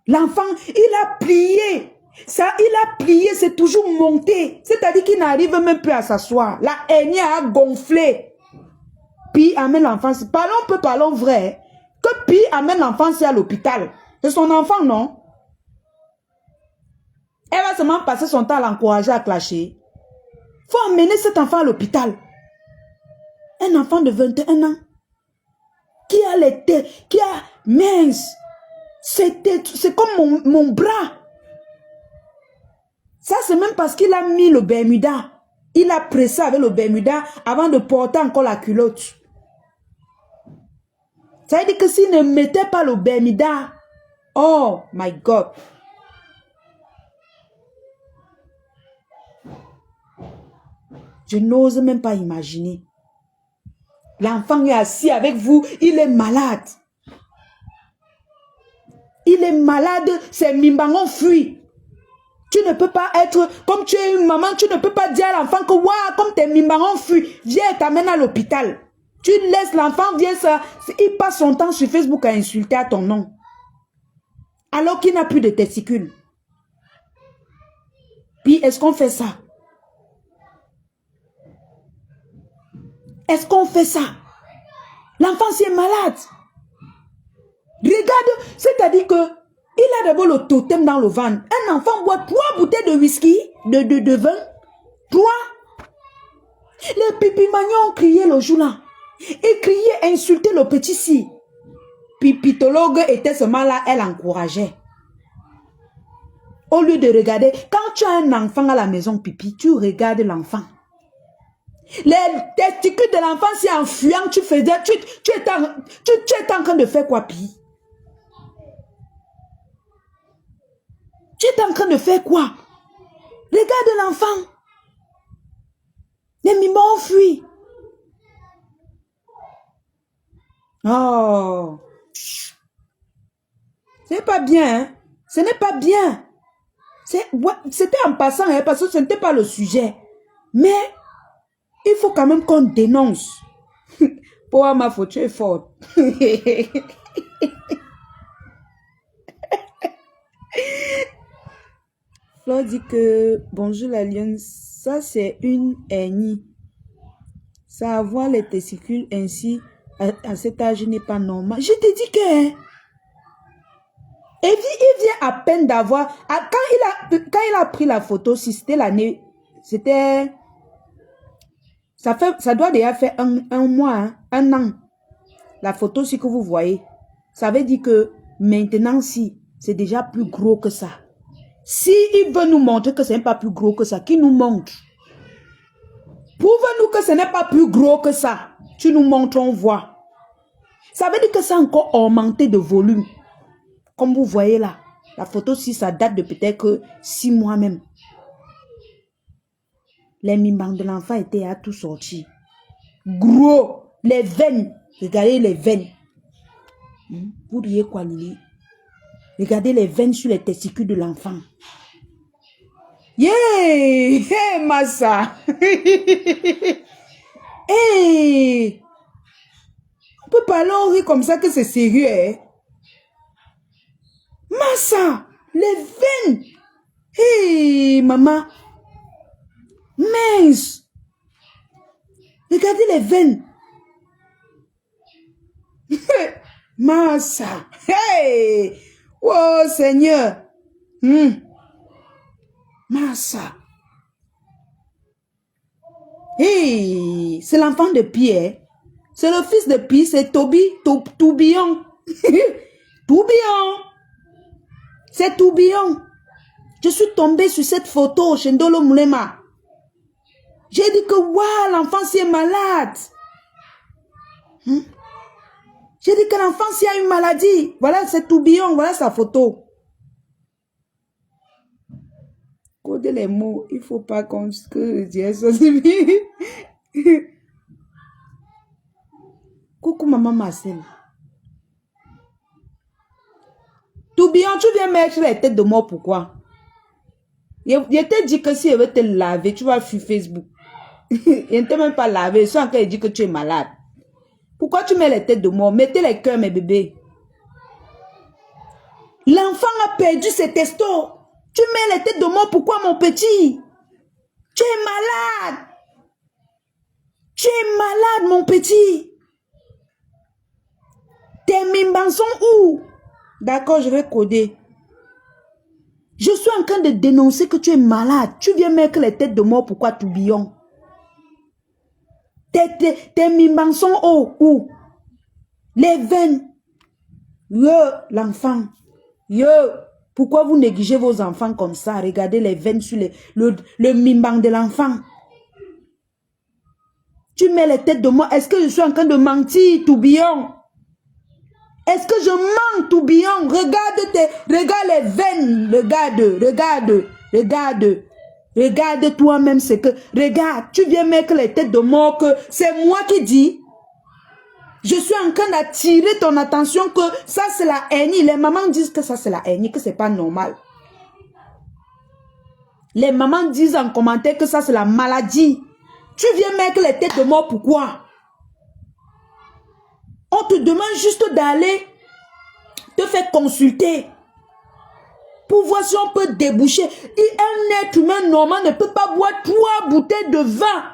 L'enfant, il a plié. Ça, il a plié, c'est toujours monté. C'est-à-dire qu'il n'arrive même plus à s'asseoir. La hernie a gonflé. Puis amène l'enfant. Parlons peu, parlons vrai. Que Puis amène l'enfant à l'hôpital. C'est son enfant, non? Elle va seulement passer son temps à l'encourager à clasher. Faut amener cet enfant à l'hôpital. Un enfant de 21 ans. Qui a les têtes, qui a mince. C'est comme mon bras. Ça, c'est même parce qu'il a mis le Bermuda. Il a pressé avec le Bermuda avant de porter encore la culotte. Ça veut dire que s'il ne mettait pas le Bermuda, oh my God. Je n'ose même pas imaginer. L'enfant est assis avec vous, il est malade. Il est malade, ses mimbangs fuient. Tu ne peux pas être, comme tu es une maman, tu ne peux pas dire à l'enfant que, waouh, comme tes mimbangs fuient, viens, t'amène à l'hôpital. Tu laisses l'enfant, viens ça, il passe son temps sur Facebook à insulter à ton nom. Alors qu'il n'a plus de testicules. Puis, est-ce qu'on fait ça? Est-ce qu'on fait ça? L'enfant, c'est malade. Regarde, c'est-à-dire que il a d'abord le totem dans le ventre. Un enfant boit 3 bouteilles de whisky, de vin. 3. Les pipimagnons ont crié le jour-là. Ils criaient, insultaient le petit-ci. Pipitologue était seulement là, elle encourageait. Au lieu de regarder, quand tu as un enfant à la maison, Pipi, tu regardes l'enfant. Les testicules de l'enfant, si en fuyant, tu faisais, tu étais en train de faire quoi, Pi? Tu es en train de faire quoi? Regarde l'enfant. Les mimans ont fui. Oh. Ce n'est pas bien. Hein? Ce n'est pas bien. C'était en passant, hein, parce que ce n'était pas le sujet. Mais il faut quand même qu'on dénonce. Pour ma faute, tu es forte. Flore dit que bonjour la lionne, ça c'est une hernie. Ça avoir les testicules ainsi à cet âge n'est pas normal. Je te dis que il vient à peine d'avoir. Quand il a pris la photo, si c'était l'année, c'était. Ça doit déjà faire un mois, hein, un an. La photo, si que vous voyez, ça veut dire que maintenant, si c'est déjà plus gros que ça. Si il veut nous montrer que ce n'est pas plus gros que ça, qu'il nous montre. Prouve-nous que ce n'est pas plus gros que ça. Tu nous montres, on voit. Ça veut dire que ça a encore augmenté de volume. Comme vous voyez là, la photo, si ça date de peut-être 6 mois même. Les mimans de l'enfant étaient à tout sorti. Gros, les veines. Regardez les veines. Vous riez quoi, Lily? Regardez les veines sur les testicules de l'enfant. Yeah! Hey, Massa! Hey! On peut parler, on rit comme ça que c'est sérieux, hein? Massa! Les veines! Hey, maman! Mince! Regardez les veines! Massa! Hey! Oh, Seigneur! Massa! Hey! C'est l'enfant de Pierre. C'est le fils de Pierre, c'est Tourbillon. Tourbillon! C'est Tourbillon. Je suis tombée sur cette photo chez Ndolo Moulema. J'ai dit que, waouh, l'enfant est malade. J'ai dit que l'enfant a une maladie. Voilà, c'est Tourbillon, voilà sa photo. Code les mots, il ne faut pas qu'on se dise ça. Coucou maman Marcel. Tourbillon, tu viens mettre les têtes de mort, pourquoi? Je t'ai dit que si je veux te laver, tu vas sur Facebook. Je ne t'ai même pas lavé, sans qu'elle dit que tu es malade. Pourquoi tu mets les têtes de mort? Mettez les cœurs, mes bébés. L'enfant a perdu ses testos. Tu mets les têtes de mort, pourquoi mon petit? Tu es malade. Tu es malade, mon petit. Tes mimbans sont où? D'accord, je vais coder. Je suis en train de dénoncer que tu es malade. Tu viens mettre les têtes de mort, pourquoi Tourbillon? Tes mimbans sont où? Les veines. L'enfant. Pourquoi vous négligez vos enfants comme ça? Regardez les veines sur le mimban de l'enfant. Tu mets les têtes de mort. Est-ce que je suis en train de mentir, Tourbillon? Est-ce que je mens, Tourbillon? Regarde les veines. Regarde toi-même ce que... Regarde, tu viens mettre les têtes de mort que c'est moi qui dis. Je suis en train d'attirer ton attention que ça c'est la hernie. Les mamans disent que ça c'est la hernie, que c'est pas normal. Les mamans disent en commentaire que ça c'est la maladie. Tu viens mettre les têtes de mort, pourquoi? On te demande juste d'aller te faire consulter pour voir si on peut déboucher. Et un être humain normal ne peut pas boire 3 bouteilles de vin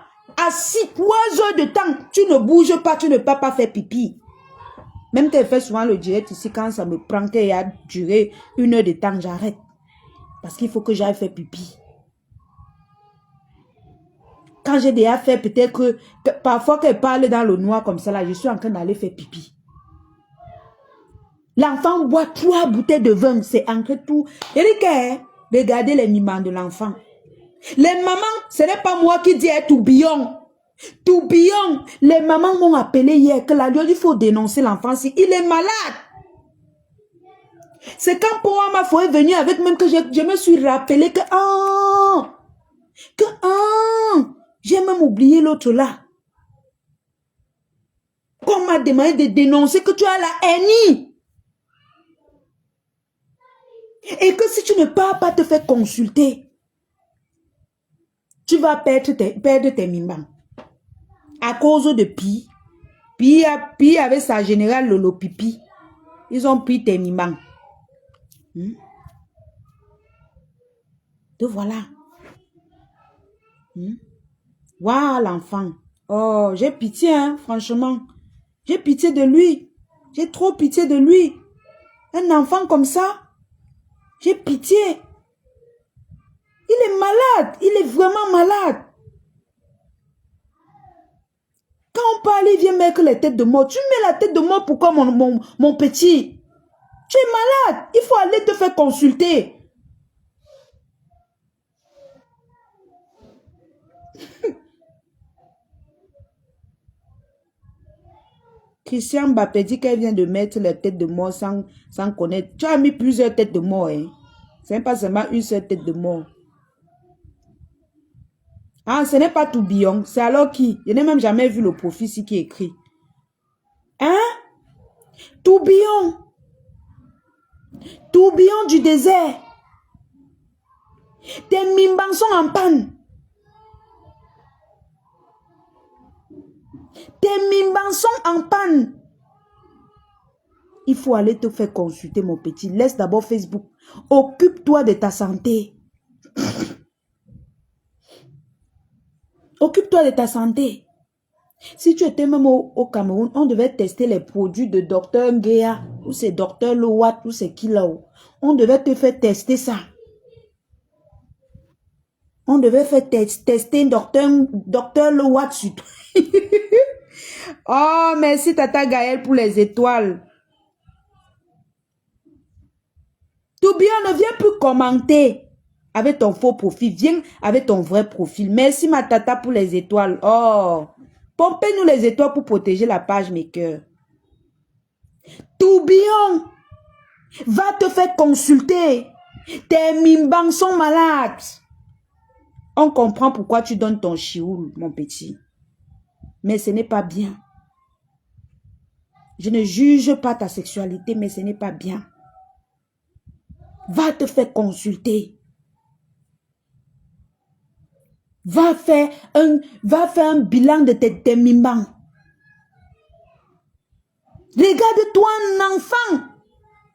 assis 3 heures de temps. Tu ne bouges pas, tu ne peux pas faire pipi. Même qu'elle fait souvent le direct ici, quand ça me prend qu'elle a duré 1 heure de temps, j'arrête. Parce qu'il faut que j'aille faire pipi. Quand j'ai déjà fait, peut-être que parfois qu'elle parle dans le noir comme ça, là, je suis en train d'aller faire pipi. L'enfant boit 3 bouteilles de vin, c'est ancré tout. Regardez les mimans de l'enfant. Les mamans, ce n'est pas moi qui dis Tourbillon. Tourbillon, les mamans m'ont appelé hier que là, il faut dénoncer l'enfant si il est malade. C'est quand Poama est venu avec même que je me suis rappelé que j'ai même oublié l'autre là. Qu'on m'a demandé de dénoncer que tu as la haine. Et que si tu ne pars pas te faire consulter, tu vas perdre tes mimbans. À cause de Pi. Pi avec sa générale Lolo Pipi. Ils ont pris tes mimbans. Te voilà. Waouh, l'enfant. Oh, j'ai pitié, hein, franchement. J'ai pitié de lui. J'ai trop pitié de lui. Un enfant comme ça, j'ai pitié. Il est malade. Il est vraiment malade. Quand on parle, il vient mettre les têtes de mort. Tu mets la tête de mort, pourquoi mon petit? Tu es malade. Il faut aller te faire consulter. Christian Mbappé dit qu'elle vient de mettre les têtes de mort sans connaître. Tu as mis plusieurs têtes de mort. Hein? Ce n'est pas seulement une seule tête de mort. Ah, ce n'est pas Tourbillon. C'est alors qui? Je n'ai même jamais vu le profil ici qui est écrit. Hein? Tourbillon. Tourbillon du désert. Tes mimbans sont en panne. Tes mimbans sont en panne. Il faut aller te faire consulter, mon petit. Laisse d'abord Facebook. Occupe-toi de ta santé. Occupe-toi de ta santé. Si tu étais même au Cameroun, on devait tester les produits de Dr Nguea, ou c'est Dr Lowat, ou c'est qui là-haut. On devait te faire tester ça. On devait faire tester Dr Lowat sur toi. Oh, merci Tata Gaël pour les étoiles. Tourbillon, ne viens plus commenter avec ton faux profil. Viens avec ton vrai profil. Merci ma tata pour les étoiles. Oh, pompez-nous les étoiles pour protéger la page Maker. Tourbillon, va te faire consulter. Tes mimbans sont malades. On comprend pourquoi tu donnes ton chioul, mon petit. Mais ce n'est pas bien. Je ne juge pas ta sexualité, mais ce n'est pas bien. Va te faire consulter. Va faire un bilan de tes mimbans. Regarde-toi un enfant.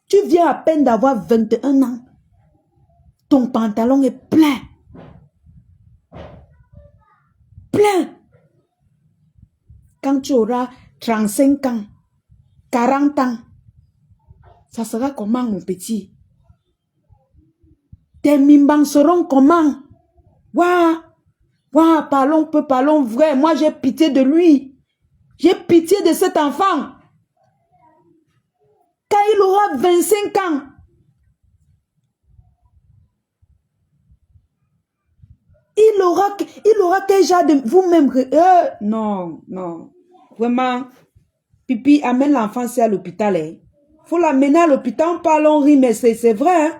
Tu viens à peine d'avoir 21 ans. Ton pantalon est plein. Plein. Quand tu auras 35 ans, 40 ans, ça sera comment, mon petit? Tes mimbans seront comment? Waouh! Waouh, parlons vrai. Moi, j'ai pitié de lui. J'ai pitié de cet enfant. Quand il aura 25 ans, il aura quel genre de... Vous-même... non. Vraiment. Pipi, amène l'enfant à l'hôpital. Il faut l'amener à l'hôpital. On parle, on rit, mais c'est vrai. Hein?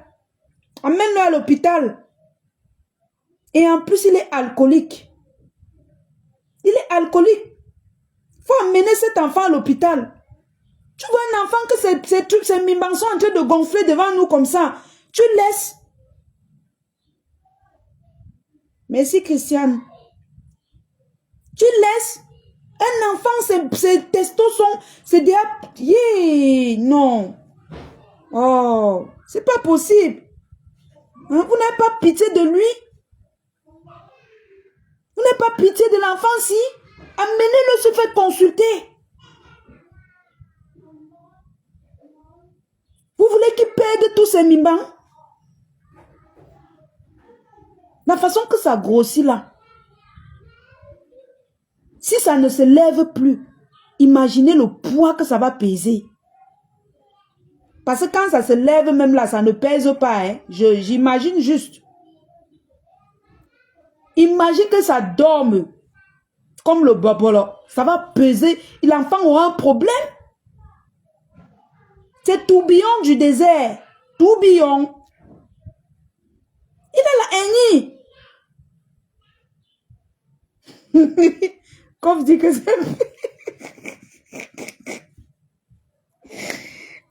Amène-le à l'hôpital. Et en plus, il est alcoolique. Il est alcoolique. Il faut amener cet enfant à l'hôpital. Tu vois un enfant que ses mimbans sont en train de gonfler devant nous comme ça. Tu laisses. Merci, Christiane. Tu laisses. Un enfant, ses testos sont... C'est déjà... Yeah, non. Oh, c'est pas possible. Hein, vous n'avez pas pitié de lui? Vous n'avez pas pitié de l'enfant si? Amenez-le se faire consulter. Vous voulez qu'il perde tous ses mimbans? La façon que ça grossit là. Si ça ne se lève plus, imaginez le poids que ça va peser. Parce que quand ça se lève même là, ça ne pèse pas. Hein. J'imagine juste. Imagine que ça dorme. Comme le bobolo. Ça va peser. L'enfant aura un problème. C'est tourbillon du désert. Tourbillon. Il a la hernie. Comme dit que c'est...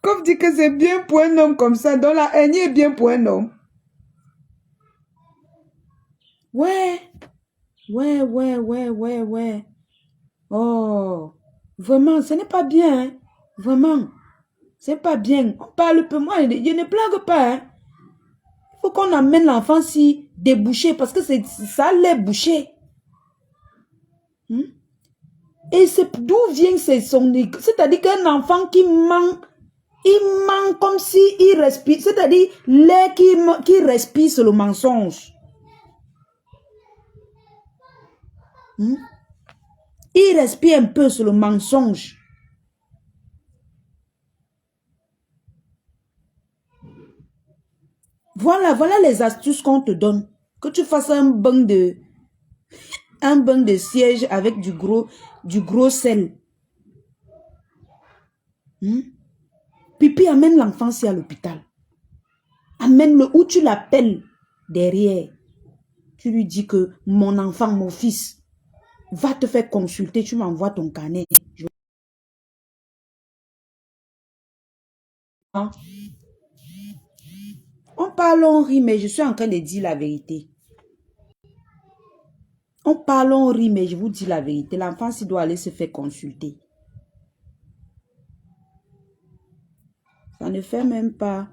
Comme dit que c'est bien pour un homme comme ça. Donc la hernie est bien pour un homme. Ouais. Ouais. Oh. Vraiment, ce n'est pas bien. Hein? Vraiment. C'est pas bien. On parle peu. Moi, je ne blague pas. Hein? Il faut qu'on amène l'enfant si débouché. Parce que ça l'est bouché. Et c'est d'où vient son... C'est-à-dire qu'un enfant qui ment, il ment comme si il respire. C'est-à-dire l'air qui respire, c'est le mensonge. Il respire un peu sur le mensonge. Voilà les astuces qu'on te donne. Que tu fasses un bain de siège avec du gros sel. Pipi, amène l'enfant ici à l'hôpital. Amène-le où tu l'appelles derrière. Tu lui dis que mon enfant, mon fils, va te faire consulter. Tu m'envoies ton carnet. On parle, on rit, mais je suis en train de dire la vérité. On parle, on rit, mais je vous dis la vérité. L'enfant, s'il doit aller se faire consulter. Ça ne fait même pas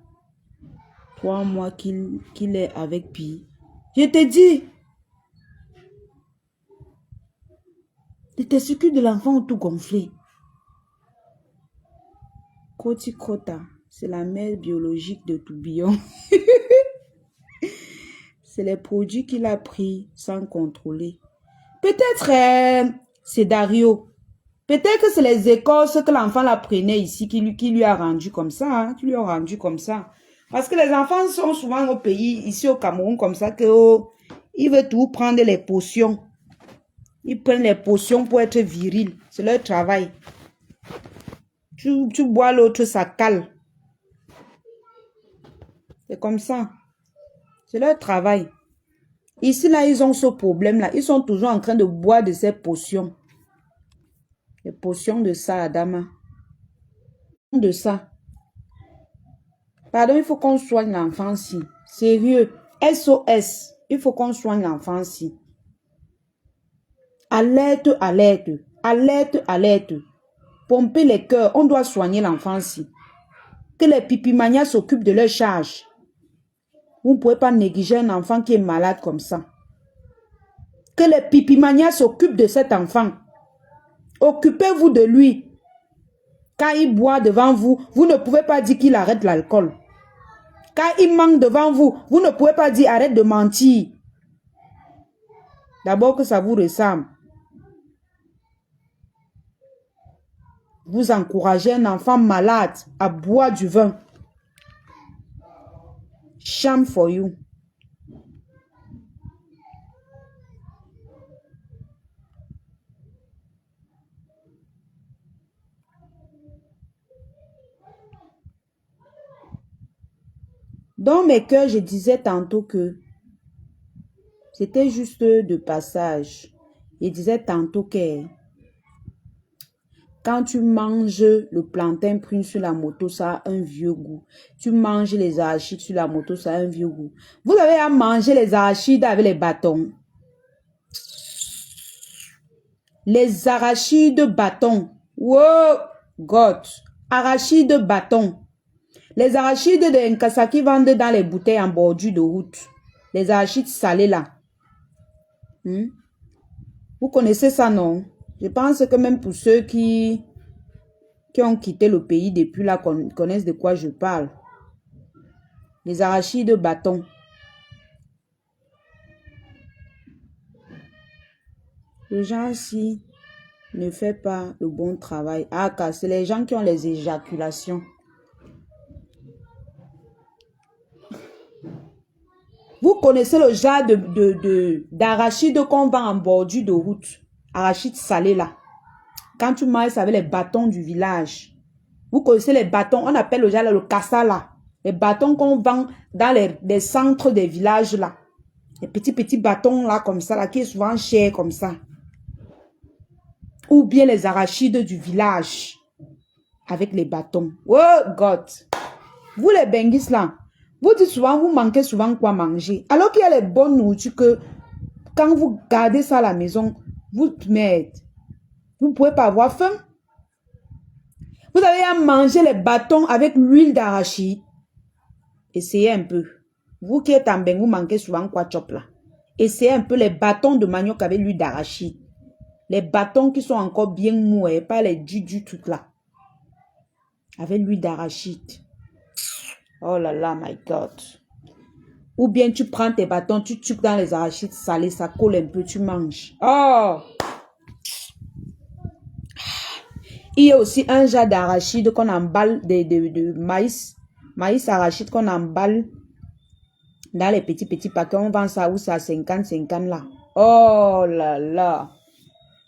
3 mois qu'il est avec Pi. Je te dis. Les testicules de l'enfant ont tout gonflé. Kotikota, c'est la mère biologique de tourbillon. C'est les produits qu'il a pris sans contrôler. Peut-être c'est Dario. Peut-être que c'est les écorces que l'enfant la prenait ici qui lui a rendu comme ça. Hein, qui lui ont rendu comme ça. Parce que les enfants sont souvent au pays, ici au Cameroun, comme ça que ils veulent tout prendre les potions. Ils prennent les potions pour être virils. C'est leur travail. Tu bois l'autre, ça cale. C'est comme ça. C'est leur travail. Ici, là, ils ont ce problème-là. Ils sont toujours en train de boire de ces potions. Les potions de ça, Adama. De ça. Pardon, il faut qu'on soigne l'enfant ici. Sérieux. SOS. Il faut qu'on soigne l'enfant ici. Alerte, alerte. Alerte, alerte. Pomper les cœurs. On doit soigner l'enfant ici. Que les pipimanias s'occupent de leur charge. Vous ne pouvez pas négliger un enfant qui est malade comme ça. Que les pipimanias s'occupent de cet enfant. Occupez-vous de lui. Quand il boit devant vous, vous ne pouvez pas dire qu'il arrête l'alcool. Quand il manque devant vous, vous ne pouvez pas dire arrête de mentir. D'abord que ça vous ressemble. Vous encouragez un enfant malade à boire du vin. Shame for you. Dans mes cœurs, je disais tantôt que c'était juste de passage. Je disais tantôt que quand tu manges le plantain prune sur la moto, ça a un vieux goût. Tu manges les arachides sur la moto, ça a un vieux goût. Vous avez à manger les arachides avec les bâtons. Les arachides bâtons. Wow, God. Arachides bâtons. Les arachides de Nkassa qui vendent dans les bouteilles en bordure de route. Les arachides salés là. Vous connaissez ça, non? Je pense que même pour ceux qui ont quitté le pays depuis là, connaissent de quoi je parle. Les arachides bâtons. Le gens ici ne fait pas le bon travail. Ah, car c'est les gens qui ont les éjaculations. Vous connaissez le genre d'arachide qu'on vend en bordure de route. Arachide salé là. Quand tu manges avec les bâtons du village. Vous connaissez les bâtons. On appelle le genre le cassa là. Les bâtons qu'on vend dans les centres des villages là. Les petits bâtons là comme ça, là, qui est souvent cher comme ça. Ou bien les arachides du village. Avec les bâtons. Oh God. Vous les benguis là. Vous dites souvent, vous manquez souvent quoi manger. Alors qu'il y a les bonnes nourritures que quand vous gardez ça à la maison, vous ne pouvez pas avoir faim. Vous avez à manger les bâtons avec l'huile d'arachide. Essayez un peu. Vous qui êtes en Bengue, vous manquez souvent quoi chop là. Essayez un peu les bâtons de manioc avec l'huile d'arachide. Les bâtons qui sont encore bien mous, et pas les du truc là. Avec l'huile d'arachide. Oh là là, my God. Ou bien tu prends tes bâtons, tu tues dans les arachides salés, ça colle un peu, tu manges. Oh! Il y a aussi un genre d'arachide qu'on emballe de maïs. Maïs arachide qu'on emballe dans les petits paquets. On vend ça où c'est à 50 là. Oh là là.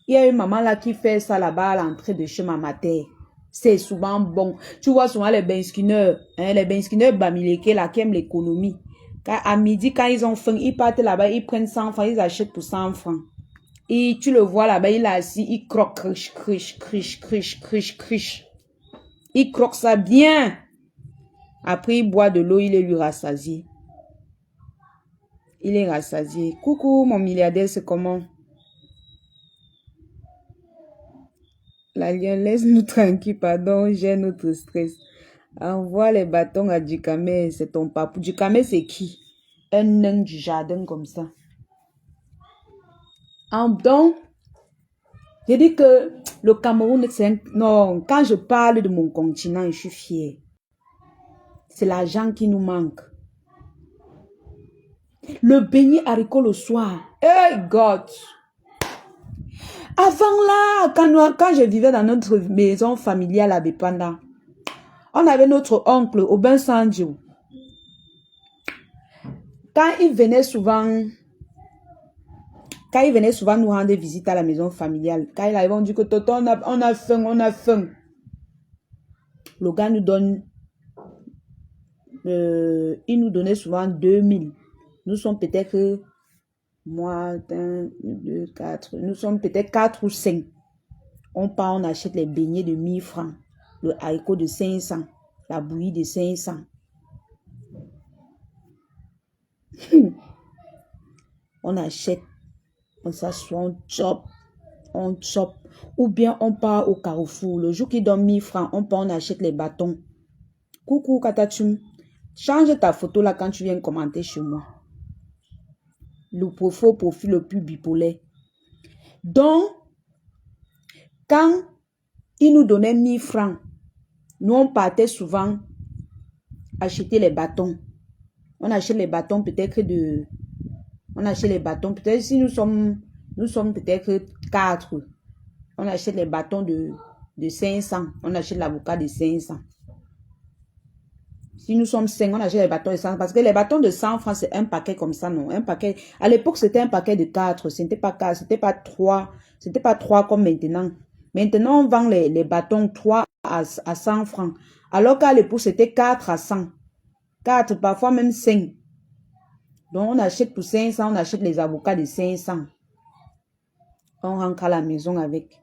Il y a une maman là qui fait ça là-bas à l'entrée de chez Mamater. C'est souvent bon. Tu vois souvent les benskineurs, hein, les benskineurs bamileke là qui aiment l'économie. À midi, quand ils ont faim, ils partent là-bas, ils prennent 100 francs, ils achètent pour 100 francs. Et tu le vois là-bas, il est assis, il croque, criche. Il croque ça bien. Après, il boit de l'eau, il est lui rassasié. Il est rassasié. Coucou, mon milliardaire, c'est comment? La lionne, laisse-nous tranquille, pardon, j'ai notre stress. Envoie les bâtons à Djikame, c'est ton papou. Djikame, c'est qui? Un nain du jardin comme ça. Donc, j'ai dit que le Cameroun, c'est non, quand je parle de mon continent, je suis fière. C'est l'argent qui nous manque. Le beignet haricot le soir. Hey God! Avant là, quand je vivais dans notre maison familiale à Bepanda, on avait notre oncle Aubin Sandio. Quand il venait souvent nous rendre visite à la maison familiale, quand il arrive, on dit que Toto, on a faim. Le gars nous donne, il nous donnait souvent 2000. Nous sommes peut-être, moi, 1, 2, 4, nous sommes peut-être 4 ou 5. On part, on achète les beignets de 1000 francs, le haricot de 500, la bouillie de 500. On achète, on s'assoit, on chope. Ou bien on part au carrefour. Le jour qui donne 1000 francs, on part, on achète les bâtons. Coucou Katachum, change ta photo là quand tu viens commenter chez moi. Le profil le plus bipolaire. Donc, quand il nous donnait 1000 francs, nous on partait souvent acheter les bâtons. On achète les bâtons peut-être de... On achète les bâtons peut-être si nous sommes peut-être 4. On achète les bâtons de 500. On achète l'avocat de 500. Si nous sommes 5, on achète les bâtons de 100. Parce que les bâtons de 100 francs, c'est un paquet comme ça, non? Un paquet. À l'époque, c'était un paquet de 4. Ce n'était pas 4, c'était pas 3. C'était pas 3 comme maintenant. Maintenant, on vend les bâtons 3 à 100 francs. Alors qu'à l'époque, c'était 4 à 100. 4, parfois même 5. Donc, on achète pour 500, on achète les avocats de 500. On rentre à la maison avec.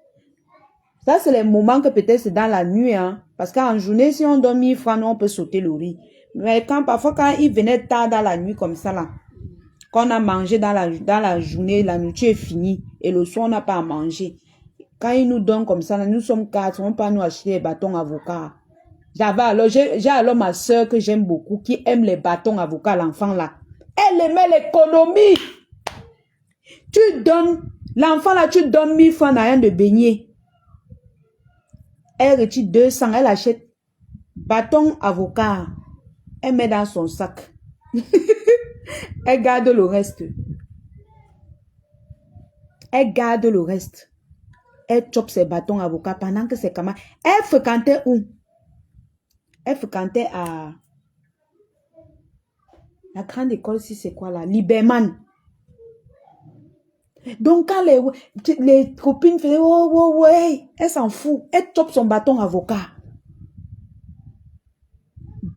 Ça, c'est les moments que peut-être c'est dans la nuit. Hein? Parce qu'en journée, si on donne 1000 francs, nous, on peut sauter le riz. Mais parfois, quand il venait tard dans la nuit comme ça, là, qu'on a mangé dans la journée, la nourriture est finie. Et le soir, on n'a pas à manger. Quand il nous donne comme ça, là, nous sommes 4, on peut nous acheter des bâtons avocats. J'ai alors ma soeur que j'aime beaucoup, qui aime les bâtons avocats, l'enfant là. Elle aimait l'économie. Tu donnes, l'enfant là, tu donnes 1000 francs à rien de beignet. Elle retire 200, elle achète bâton avocat. Elle met dans son sac. Elle garde le reste. Elle garde le reste. Elle chope ses bâtons avocat pendant que c'est comment. Elle fréquentait où? Elle fréquentait à la grande école, si c'est quoi là? Liberman. Donc quand les copines faisaient ouais, elle s'en fout. Elle chope son bâton avocat.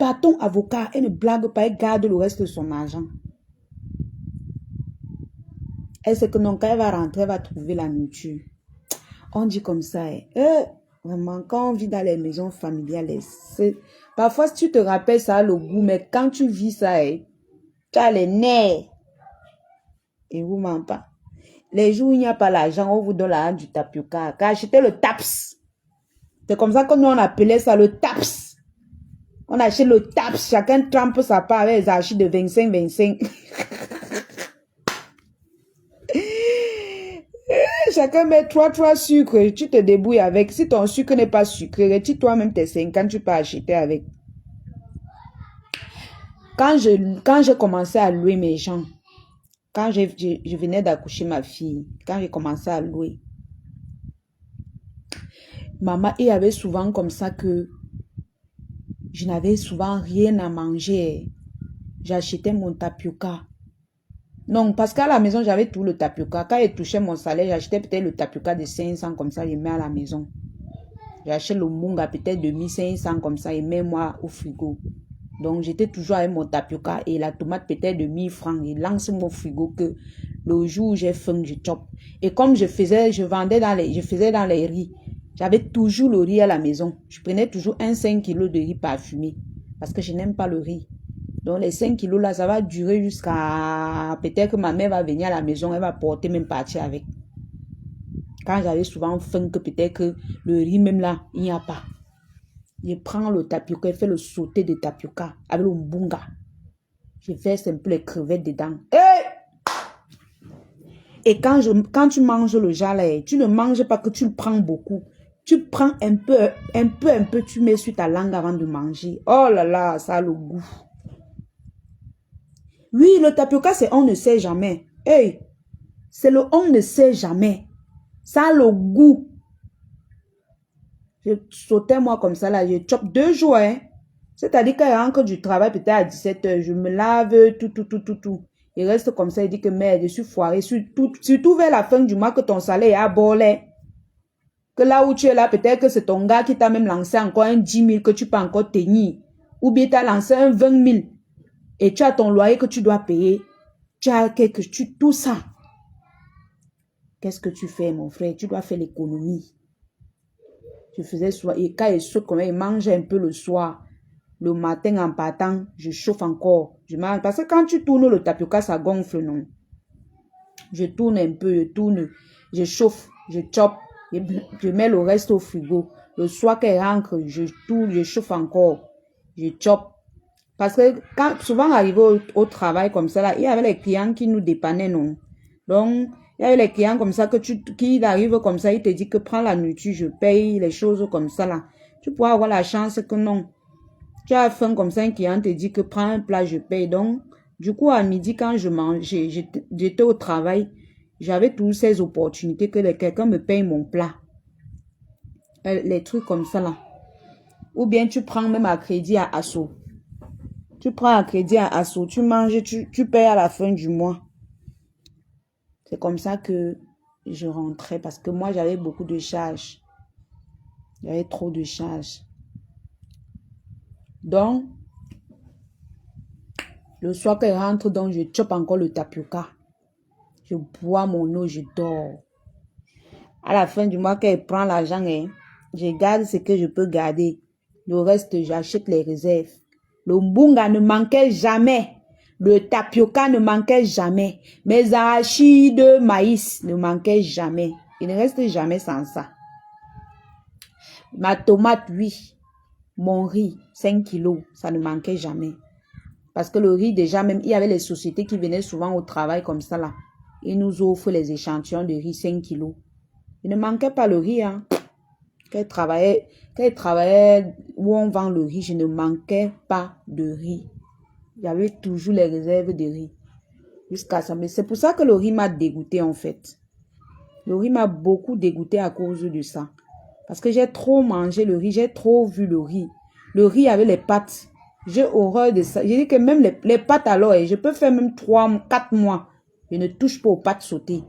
Partons avocat, elle ne blague pas, elle garde le reste de son argent. Elle sait que non, quand elle va rentrer, elle va trouver la nourriture. On dit comme ça, vraiment, quand on vit dans les maisons familiales, parfois si tu te rappelles, ça a le goût, mais quand tu vis ça, tu as les nerfs. Et vous ment pas. Les jours où il n'y a pas l'argent, on vous donne l'argent du tapioca. Car acheter le taps. C'est comme ça que nous on appelait ça le taps. On achète le taps, chacun trempe sa part avec les archives de 25-25. Chacun met 3 sucres, tu te débrouilles avec. Si ton sucre n'est pas sucré, retire toi-même tes 50, tu peux acheter avec. Quand j'ai commencé à louer mes gens, quand je venais d'accoucher ma fille, quand j'ai commencé à louer, maman, il y avait souvent comme ça que je n'avais souvent rien à manger. J'achetais mon tapioca. Non, parce qu'à la maison, j'avais tout le tapioca. Quand je touchais mon salaire, j'achetais peut-être le tapioca de 500, comme ça, je mets à la maison. J'achète le munga peut-être de 1500, comme ça, et mets-moi au frigo. Donc, j'étais toujours avec mon tapioca et la tomate peut-être de 1000 francs. Et lance mon frigo que le jour où j'ai faim, je chope. Et comme je faisais dans les riz. J'avais toujours le riz à la maison. Je prenais toujours 5 kilos de riz parfumé. Parce que je n'aime pas le riz. Donc, les 5 kilos là, ça va durer jusqu'à... Peut-être que ma mère va venir à la maison, elle va porter même partir avec. Quand j'avais souvent faim, que peut-être que le riz même là, il n'y a pas. Je prends le tapioca, je fais le sauté de tapioca avec le mbunga. Je verse un peu les crevettes dedans. Et quand tu manges le jalais, tu ne manges pas que tu le prends beaucoup. Tu prends un peu, tu mets sur ta langue avant de manger. Oh là là, ça a le goût. Oui, le tapioca, c'est on ne sait jamais. C'est le on ne sait jamais. Ça a le goût. Je sautais moi comme ça là, je chope 2 jours. C'est-à-dire quand il rentre du travail peut-être à 17 h, je me lave tout. Il reste comme ça, il dit que merde, je suis foiré. Surtout vers la fin du mois que ton salaire est à bolé. Que là où tu es là, peut-être que c'est ton gars qui t'a même lancé encore un 10 000 que tu peux encore tenir. Ou bien t'as lancé un 20 000. Et tu as ton loyer que tu dois payer. Tu as tout ça. Qu'est-ce que tu fais, mon frère? Tu dois faire l'économie. Je faisais soir. Et quand il saute, il mange un peu le soir. Le matin, en partant, je chauffe encore. Je mange. Parce que quand tu tournes le tapioca, ça gonfle, non? Je tourne un peu, je chauffe, je chope. Je mets le reste au frigo. Le soir qu'elle rentre, je tourne, je chauffe encore. Je chope. Parce que quand souvent arrivé au travail comme ça, là, il y avait les clients qui nous dépannaient, non? Donc, il y avait les clients comme ça qui arrivent comme ça, il te dit que prends la nourriture, je paye, les choses comme ça, là. Tu pourras avoir la chance que non. Tu as faim comme ça, un client te dit que prends un plat, je paye. Donc, du coup, à midi, quand je mangeais, j'étais au travail, j'avais toutes ces opportunités que quelqu'un me paye mon plat. Les trucs comme ça, là. Ou bien tu prends même à crédit à Asso. Tu prends un crédit à Asso, tu manges, tu payes à la fin du mois. C'est comme ça que je rentrais parce que moi, j'avais beaucoup de charges. J'avais trop de charges. Donc, le soir qu'elle rentre, donc je chope encore le tapioca. Je bois mon eau, je dors. À la fin du mois, qu'elle prend l'argent, je garde ce que je peux garder. Le reste, j'achète les réserves. Le mbunga ne manquait jamais. Le tapioca ne manquait jamais. Mes arachides de maïs ne manquaient jamais. Il ne reste jamais sans ça. Ma tomate, oui. Mon riz, 5 kilos, ça ne manquait jamais. Parce que le riz, déjà, même, il y avait les sociétés qui venaient souvent au travail comme ça, là. Ils nous offrent les échantillons de riz, 5 kilos. Il ne manquait pas le riz, hein. Quand il travaillait où on vend le riz, je ne manquais pas de riz. Il y avait toujours les réserves de riz. Jusqu'à ça. Mais c'est pour ça que le riz m'a dégoûté, en fait. Le riz m'a beaucoup dégoûté à cause de ça. Parce que j'ai trop mangé le riz, j'ai trop vu le riz. Le riz avec les pâtes. J'ai horreur de ça. J'ai dit que même les pâtes alors, je peux faire même 4 mois. Je ne touche pas aux pâtes sautées.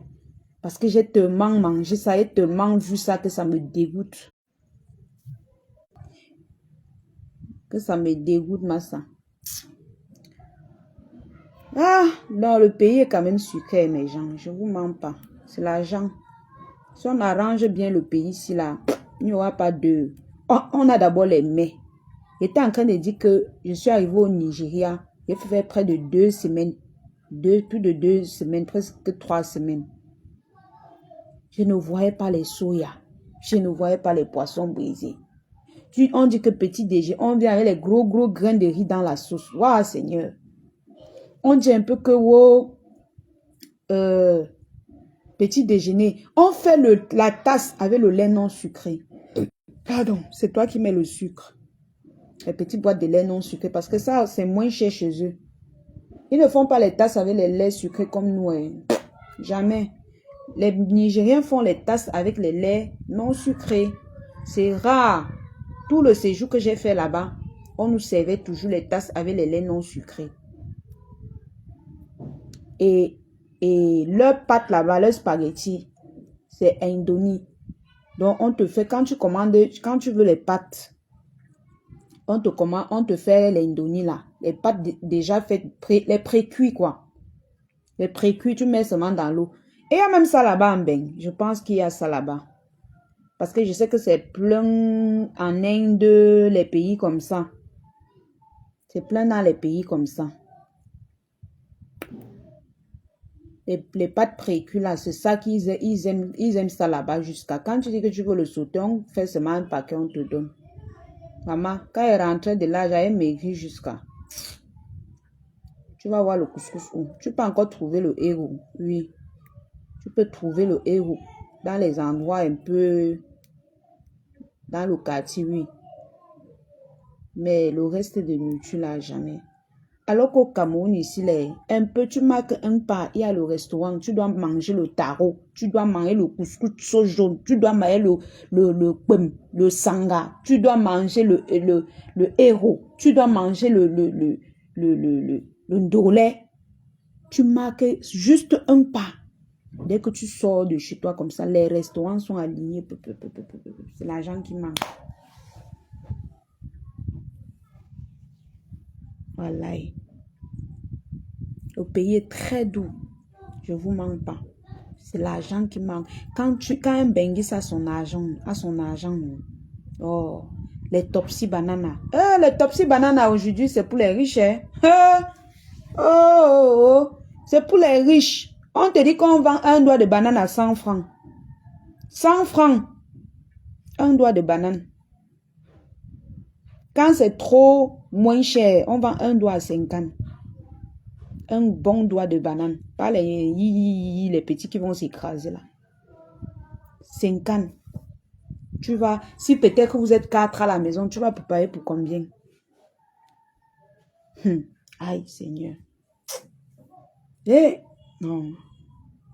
Parce que j'ai tellement mangé ça, j'ai tellement vu ça que ça me dégoûte. Que ça me dégoûte, massa. Ah, non, le pays est quand même sucré, mes gens. Je ne vous mens pas. C'est l'argent. Si on arrange bien le pays ici, là, il n'y aura pas de... Oh, on a d'abord les mets. J'étais en train de dire que je suis arrivée au Nigeria. J'ai fait près de 2 semaines. Plus de 2 semaines, presque 3 semaines. Je ne voyais pas les soya. Je ne voyais pas les poissons brisés. On dit que petit déjeuner, on vient avec les gros grains de riz dans la sauce. Waouh, Seigneur. On dit un peu que, wow, petit déjeuner, on fait la tasse avec le lait non sucré. Pardon, c'est toi qui mets le sucre. Les petites boîtes de lait non sucré, parce que ça, c'est moins cher chez eux. Ils ne font pas les tasses avec les laits sucrés comme nous. Hein. Jamais. Les Nigériens font les tasses avec les laits non sucrés. C'est rare. Tout le séjour que j'ai fait là-bas, on nous servait toujours les tasses avec les laits non sucrés. Et leur pâte là-bas, leur spaghetti, c'est Indonie. Donc, on te fait, quand tu commandes, quand tu veux les pâtes, on te fait l'Indonie là. Les pâtes déjà faites, les pré-cuits quoi. Les pré-cuits, tu mets seulement dans l'eau. Et il y a même ça là-bas en Beng. Je pense qu'il y a ça là-bas. Parce que je sais que c'est plein en Inde, les pays comme ça. C'est plein dans les pays comme ça. Les pâtes pré-cuits là, c'est ça qu'ils aiment ça là-bas jusqu'à quand tu dis que tu veux le sauter, on fait seulement un paquet, on te donne. Maman, quand elle rentrait de là, j'avais maigri jusqu'à. Tu vas voir le couscous où? Tu peux encore trouver le héros. Oui. Tu peux trouver le héros dans les endroits un peu... Dans le quartier, oui. Mais le reste de nourriture, là, jamais. Alors qu'au Cameroun, ici, un peu, tu marques un pas, il y a le restaurant, tu dois manger le taro, tu dois manger le couscous sauce jaune, tu dois manger le sanga, tu dois manger le héros, tu dois manger le ndolé. Tu marques juste un pas. Dès que tu sors de chez toi comme ça, les restaurants sont alignés. C'est l'argent qui manque. Voilà. Le pays est très doux. Je ne vous mens pas. C'est l'argent qui manque. Quand un Benguis a son argent, oh, les Topsy Banana. Les Topsy Banana aujourd'hui, c'est pour les riches. Hein? C'est pour les riches. On te dit qu'on vend un doigt de banane à 100 francs. 100 francs. Un doigt de banane. Quand c'est trop moins cher, on vend un doigt à 50. Un bon doigt de banane. Pas les petits qui vont s'écraser là. 50. Tu vas, si peut-être que vous êtes 4 à la maison, tu vas préparer pour combien? Aïe, Seigneur. Non.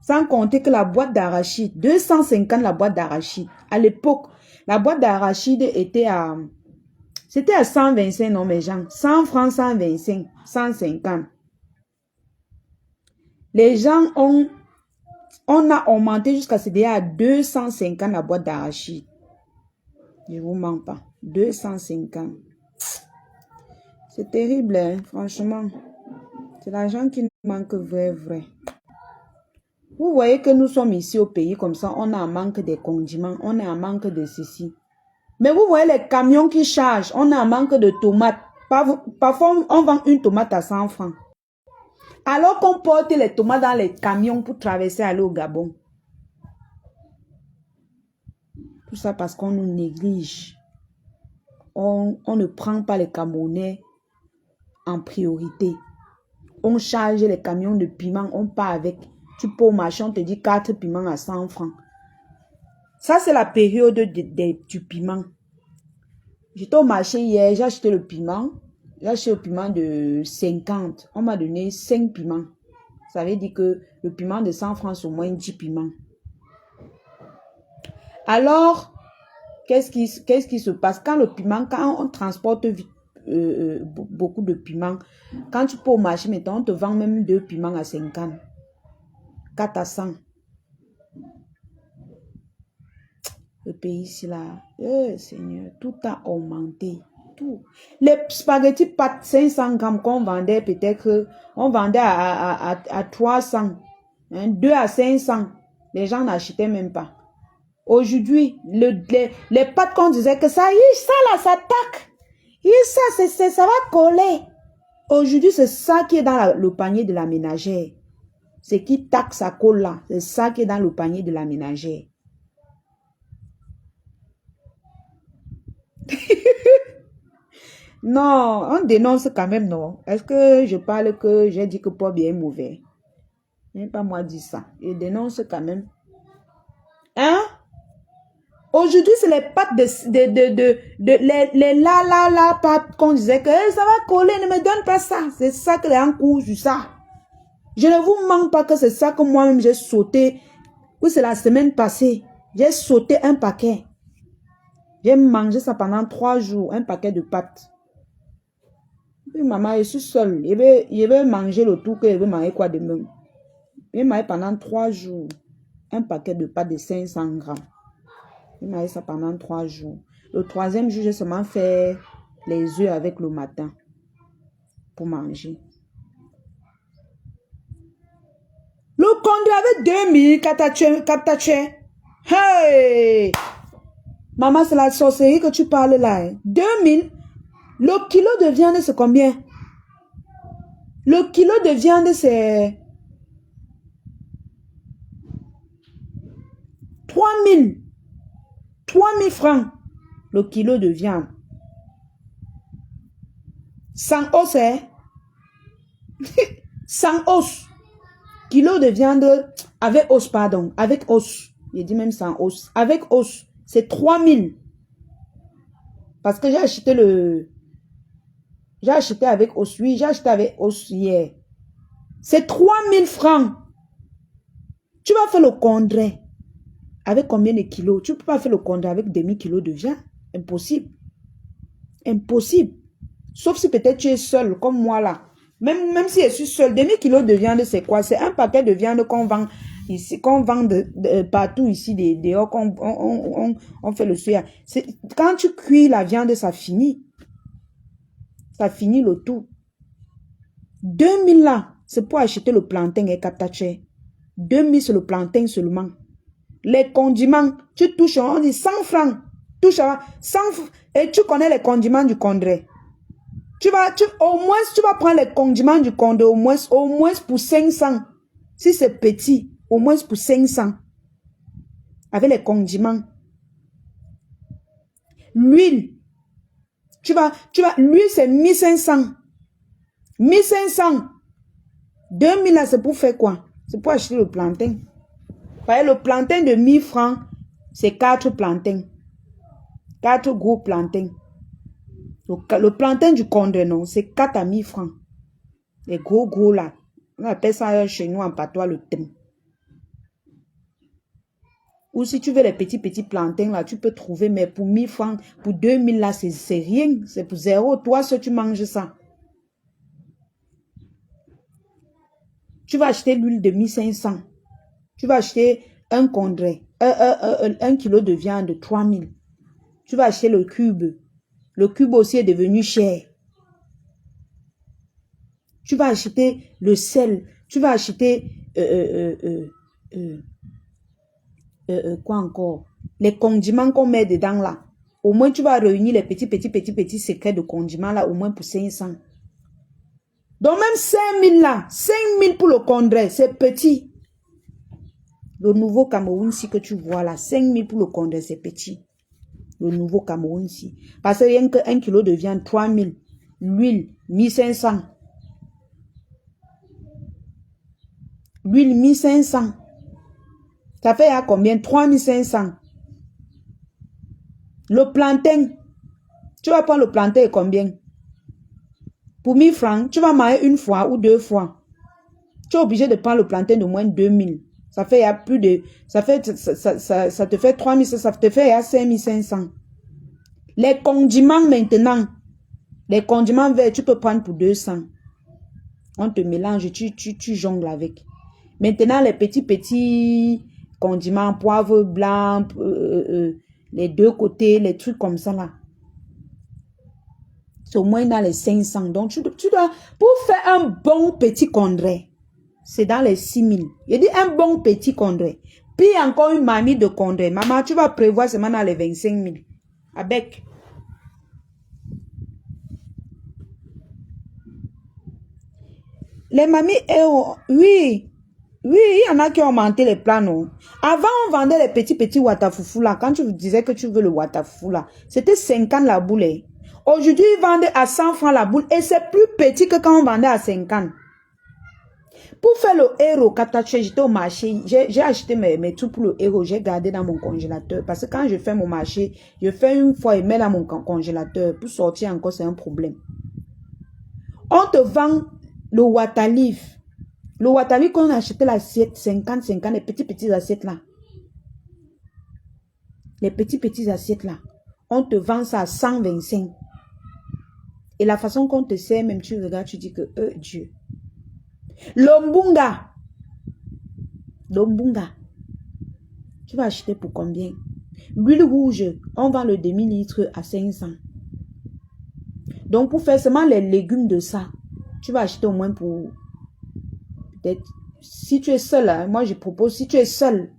Sans compter que la boîte d'arachide, 250 la boîte d'arachide. À l'époque, la boîte d'arachide était à... C'était à 125, non, mes gens. 100 francs, 125, 150. Les gens on a augmenté jusqu'à ce à 250 la boîte d'arachide. Je ne vous mens pas. 250. C'est terrible, hein, franchement. C'est l'argent qui nous manque vrai. Vous voyez que nous sommes ici au pays comme ça, on a un manque de condiments, on a un manque de ceci. Mais vous voyez les camions qui chargent, on a un manque de tomates. Parfois, on vend une tomate à 100 francs. Alors qu'on porte les tomates dans les camions pour traverser aller au Gabon. Tout ça parce qu'on nous néglige. On ne prend pas les Camerounais en priorité. On charge les camions de piment, on part avec. Tu peux au marché, on te dit 4 piments à 100 francs. Ça, c'est la période du piment. J'étais au marché hier, j'ai acheté le piment. J'ai acheté le piment de 50. On m'a donné 5 piments. Ça veut dire que le piment de 100 francs, c'est au moins 10 piments. Alors, qu'est-ce qui se passe? Quand le piment, quand on transporte beaucoup de piments, quand tu peux au marché, maintenant, on te vend même 2 piments à 50. 4 à 100. Le pays ici là, Seigneur, tout a augmenté. tout. Les spaghettis pâtes 500 grammes qu'on vendait peut-être, on vendait à 300, hein, 2 à 500. Les gens n'achetaient même pas. Aujourd'hui, les pâtes qu'on disait que ça là, ça tac. Ça va coller. Aujourd'hui, c'est ça qui est dans le panier de la ménagère. C'est qui tac, ça colle là. C'est ça qui est dans le panier de la ménagère. Non, on dénonce quand même, non. Est-ce que je parle que j'ai dit que Paul bien est mauvais? Même pas moi dit ça. Je dénonce quand même. Hein? Aujourd'hui, c'est les pâtes les pâtes qu'on disait que ça va coller, ne me donne pas ça. C'est ça que les gens courent sur ça. Je ne vous mens pas que c'est ça que moi-même j'ai sauté. Oui, c'est la semaine passée. J'ai sauté un paquet. J'ai mangé ça pendant 3 jours, un paquet de pâtes. Puis maman, je suis seule. Je vais manger le tout que je vais manger quoi demain. J'ai mangé pendant 3 jours un paquet de pâtes de 500 grammes. J'ai mangé ça pendant 3 jours. Le 3e jour, j'ai seulement fait les œufs avec le matin pour manger. Le condé avait 2000 captaché. Hey! Maman, c'est la sorcellerie que tu parles là. Hein? 2000. Le kilo de viande, c'est combien? Le kilo de viande, c'est 3000. 3000 francs. Le kilo de viande. Sans os, hein? Sans os. Kilo de viande avec os, pardon. Avec os. J'ai dit même sans os. Avec os. C'est 3000. Parce que j'ai acheté J'ai acheté avec os. Oui, j'ai acheté avec os hier. C'est 3000 francs. Tu vas faire le condré. Avec combien de kilos? Tu ne peux pas faire le condré avec demi-kilo de viande. Impossible. Impossible. Sauf si peut-être tu es seul, comme moi là. Même si je suis seul, demi-kilo de viande, c'est quoi? C'est un paquet de viande qu'on vend ici, qu'on vend partout ici, dehors, on fait le soya. Quand tu cuis la viande, ça finit. Ça finit le tout. 2000 là, c'est pour acheter le plantain et captaché. 2000 c'est le plantain seulement. Les condiments, tu touches, on dit 100 francs. Touche à 100 francs. Et tu connais les condiments du Condré. Au moins, tu vas prendre les condiments du Condé, au moins pour 500. Si c'est petit, au moins pour 500. Avec les condiments. L'huile. L'huile c'est 1500. 1500. 2000 là, c'est pour faire quoi? C'est pour acheter le plantain. Parce que le plantain de 1000 francs, c'est 4 plantains. 4 gros plantains. Le plantain du Condé, non, c'est 4 à 1000 francs. Les gros là. On appelle ça chez nous en patois le thym. Ou si tu veux les petits plantains là, tu peux trouver, mais pour 1000 francs, pour 2000 là, c'est rien. C'est pour 0. Toi, si tu manges ça. Tu vas acheter l'huile de 1500. Tu vas acheter un Condré, 1 kilo de viande de 3000. Tu vas acheter le cube. Le cube aussi est devenu cher. Tu vas acheter le sel. Tu vas acheter quoi encore? Les condiments qu'on met dedans là. Au moins, tu vas réunir les petits secrets de condiments là, au moins pour 500. Donc même 5000 là, 5000 pour le Condré, c'est petit. Le nouveau Cameroun, si que tu vois là, 5000 pour le Condré, c'est petit. Le nouveau Cameroun ici. Parce que rien que 1 kilo de viande, 3000. L'huile, 1500. L'huile, 1500. Ça fait à combien? 3500. Le plantain. Tu vas prendre le plantain et combien? Pour 1000 francs, tu vas manger une fois ou 2 fois. Tu es obligé de prendre le plantain de moins 2000. Ça fait à plus de... Ça te fait 3000, ça te fait à 5500. Les condiments maintenant. Les condiments verts, tu peux prendre pour 200. On te mélange, tu jongles avec. Maintenant, les petits condiments, poivre blanc, les deux côtés, les trucs comme ça là. C'est au moins dans les 500. Donc, tu dois, pour faire un bon petit congrès, c'est dans les 6000. Il dit un bon petit congrès. Puis encore une mamie de congrès. Maman, tu vas prévoir seulement dans les 25 000. Avec. Les mamies, oui. Oui, il y en a qui ont augmenté les plans, non. Avant, on vendait les petits watafoufou là. Quand tu disais que tu veux le watafoufou là, c'était 50 la boule. Aujourd'hui, ils vendent à 100 francs la boule et c'est plus petit que quand on vendait à 50. Pour faire le héros, quand j'étais au marché, j'ai acheté mes trucs pour le héros, j'ai gardé dans mon congélateur. Parce que quand je fais mon marché, je fais une fois et mets dans mon congélateur. Pour sortir encore, c'est un problème. On te vend le watalif. Le watalif qu'on a acheté l'assiette 50, les petits assiettes là. Les petits assiettes là. On te vend ça à 125. Et la façon qu'on te sert, même tu regardes, tu dis que, Dieu. L'ombunga. Tu vas acheter pour combien? L'huile rouge, on vend le demi-litre à 500. Donc, pour faire seulement les légumes de ça, tu vas acheter au moins pour... Peut-être, si tu es seul, hein, moi je propose, si tu es seul,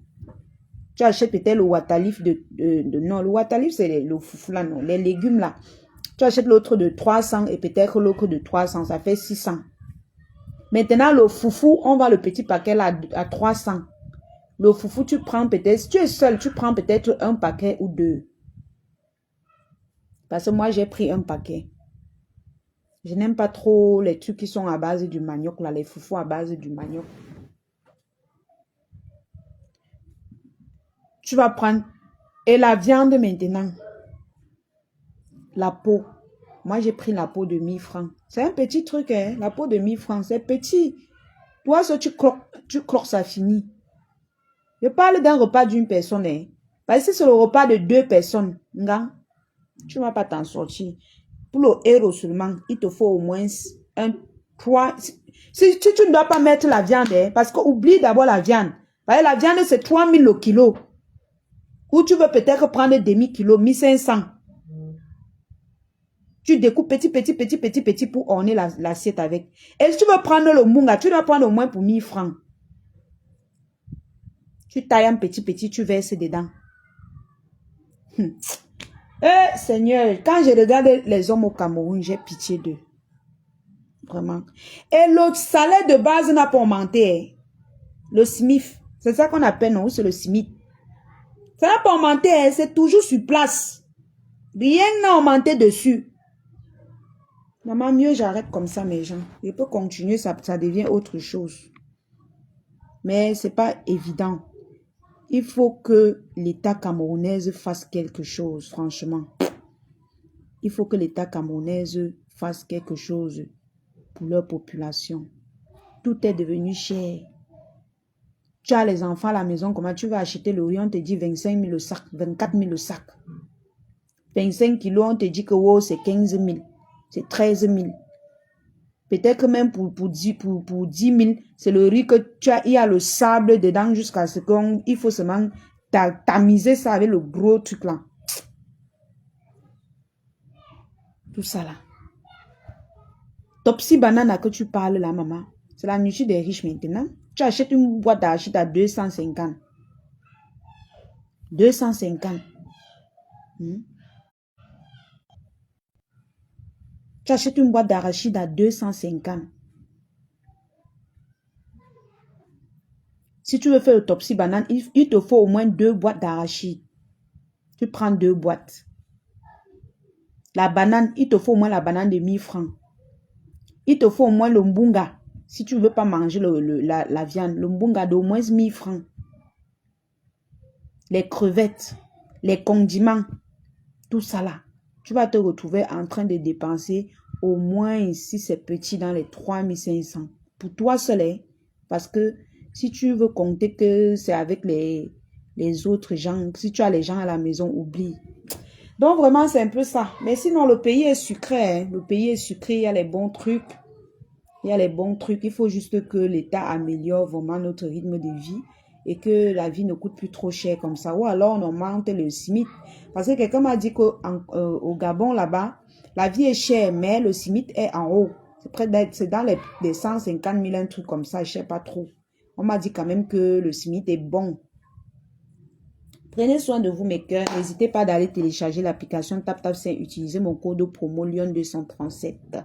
tu achètes peut-être le watalif non, le watalif c'est le foufou là, non, les légumes là. Tu achètes l'autre de 300 et peut-être l'autre de 300, ça fait 600. Maintenant, le foufou, on va le petit paquet là à 300. Le foufou, tu prends peut-être, si tu es seul, tu prends peut-être un paquet ou deux. Parce que moi, j'ai pris un paquet. Je n'aime pas trop les trucs qui sont à base du manioc, là, les foufous à base du manioc. Tu vas prendre. Et la viande maintenant. La peau. Moi, j'ai pris la peau de 1000 francs. C'est un petit truc, hein. La peau de 1000 francs, c'est petit. Toi, si tu croques, ça finit. Je parle d'un repas d'une personne, hein. Parce que c'est le repas de 2 personnes. Nga, tu ne vas pas t'en sortir. Pour le héros seulement, il te faut au moins 3. Si tu ne dois pas mettre la viande, hein, parce que oublie d'abord la viande. Parce que la viande, c'est 3000 le kilo. Ou tu veux peut-être prendre demi-kilo, 1500. Tu découpes petit pour orner l'assiette avec. Et si tu veux prendre le munga, tu dois prendre au moins pour 1000 francs. Tu tailles un petit, tu verses dedans. Eh, Seigneur, quand je regarde les hommes au Cameroun, j'ai pitié d'eux. Vraiment. Et le salaire de base n'a pas augmenté. Le SMIF, c'est ça qu'on appelle, non? C'est le SMIC. Ça n'a pas augmenté, c'est toujours sur place. Rien n'a augmenté dessus. Maman, mieux j'arrête comme ça, mes gens. Je peux continuer, ça devient autre chose. Mais c'est pas évident. Il faut que l'État camerounais fasse quelque chose, franchement. Il faut que l'État camerounais fasse quelque chose pour leur population. Tout est devenu cher. Tu as les enfants à la maison, comment tu vas acheter le riz? On te dit 25 000 le sac, 24 000 le sac. 25 kilos, on te dit que wow, c'est 15 000, c'est 13 000. Peut-être que même pour 10 000, c'est le riz que tu as, il y a le sable dedans jusqu'à ce qu'il faut seulement tamiser ça avec le gros truc là. Tout ça là. Topsy banana que tu parles là, maman, c'est la nourriture des riches maintenant. Tu achètes une boîte d'arachide à 250. 250. Tu achètes une boîte d'arachide à 250. Si tu veux faire le topsy banane, il te faut au moins 2 boîtes d'arachide. Tu prends 2 boîtes. La banane, il te faut au moins la banane de 1000 francs. Il te faut au moins le mbunga. Si tu ne veux pas manger la viande, le mbunga d'au moins 1000 francs. Les crevettes, les condiments, tout ça là. Tu vas te retrouver en train de dépenser au moins, si c'est petit, dans les 3500. Pour toi seul, hein? Parce que si tu veux compter que c'est avec les autres gens, si tu as les gens à la maison, oublie. Donc vraiment, c'est un peu ça. Mais sinon, le pays est sucré. Hein? Le pays est sucré, il y a les bons trucs. Il y a les bons trucs. Il faut juste que l'État améliore vraiment notre rythme de vie. et que la vie ne coûte plus trop cher comme ça. Ou alors on augmente le SMIC. Parce que quelqu'un m'a dit qu'au Gabon, là-bas, la vie est chère, mais le SMIC est en haut. C'est dans les 150 000, un truc comme ça, je ne sais pas trop. On m'a dit quand même que le SMIC est bon. Prenez soin de vous, mes cœurs. N'hésitez pas d'aller télécharger l'application TapTap5. Utilisez mon code promo Lyon237.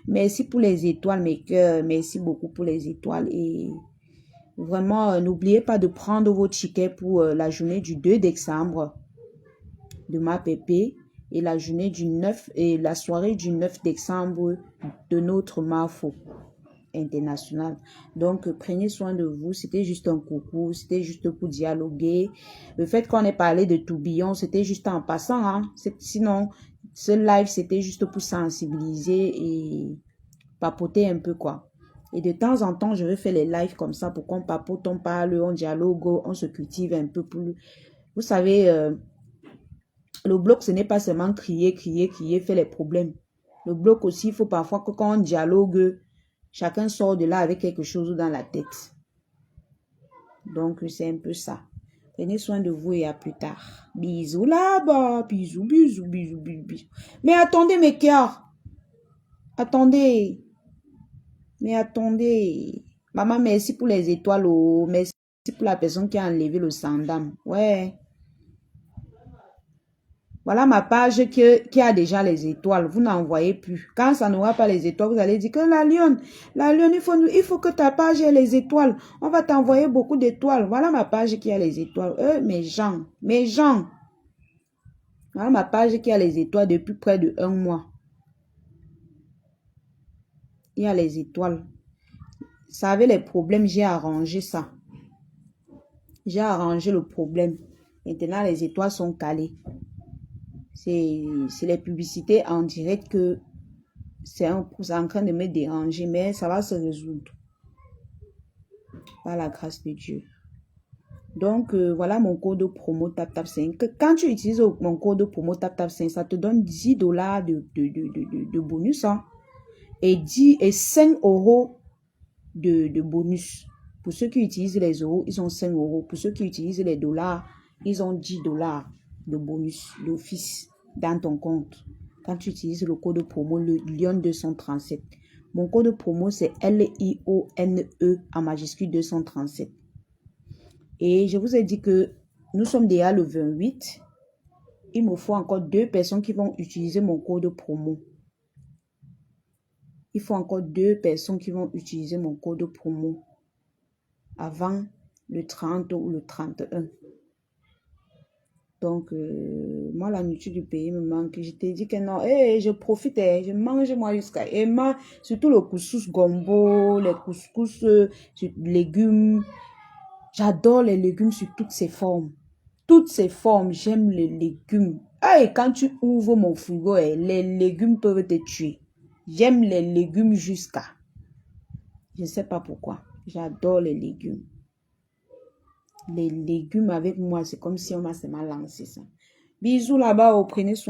Merci pour les étoiles, mes cœurs. Merci beaucoup pour les étoiles. Et vraiment, n'oubliez pas de prendre vos tickets pour la journée du 2 décembre de ma pépé et la journée du 9 et la soirée du 9 décembre de notre Marfo international. Donc, prenez soin de vous. C'était juste un coucou. C'était juste pour dialoguer. Le fait qu'on ait parlé de tourbillon, c'était juste en passant. Hein. Sinon, ce live, c'était juste pour sensibiliser et papoter un peu, quoi. Et de temps en temps, je vais faire les lives comme ça pour qu'on papote, on parle, on dialogue, on se cultive un peu plus. Vous savez, le bloc, ce n'est pas seulement crier, faire les problèmes. Le bloc aussi, il faut parfois que quand on dialogue, chacun sort de là avec quelque chose dans la tête. Donc, c'est un peu ça. Prenez soin de vous et à plus tard. Bisous là-bas. Bisous, bisous, bisous, bisous, bisous. Mais attendez, mes cœurs. Attendez. Mais attendez. Maman, merci pour les étoiles. Oh. Merci pour la personne qui a enlevé le sandam. Ouais. Voilà ma page qui a déjà les étoiles. Vous n'en voyez plus. Quand ça n'aura pas les étoiles, vous allez dire que la lionne, il faut que ta page ait les étoiles. On va t'envoyer beaucoup d'étoiles. Voilà ma page qui a les étoiles. Mes gens. Voilà ma page qui a les étoiles depuis près de 1 mois. Il y a les étoiles. Ça avait les problèmes, j'ai arrangé ça. J'ai arrangé le problème. Maintenant, les étoiles sont calées. C'est les publicités en direct que c'est en train de me déranger, mais ça va se résoudre. Par la grâce de Dieu. Donc, voilà mon code promo TapTap5. Quand tu utilises mon code promo TapTap5, ça te donne $10 de bonus. Hein, et 5 euros de bonus. Pour ceux qui utilisent les euros, ils ont 5 euros. Pour ceux qui utilisent les dollars, ils ont $10 de bonus d'office dans ton compte. Quand tu utilises le code promo, le Lyon237. Mon code promo, c'est LIONE en majuscule 237. Et je vous ai dit que nous sommes déjà le 28. Il me faut encore 2 personnes qui vont utiliser mon code promo. Il faut encore 2 personnes qui vont utiliser mon code promo avant le 30 ou le 31. Donc, moi, la nourriture du pays me manque. Je t'ai dit que non, je profite, je mange moi jusqu'à... Et surtout le couscous gombo, les couscous légumes. J'adore les légumes sur toutes ces formes. Toutes ces formes, j'aime les légumes. Et quand tu ouvres mon frigo, les légumes peuvent te tuer. J'aime les légumes jusqu'à... Je ne sais pas pourquoi. J'adore les légumes. Les légumes avec moi, c'est comme si on m'a seulement lancé ça. Bisous là-bas, prenez soin.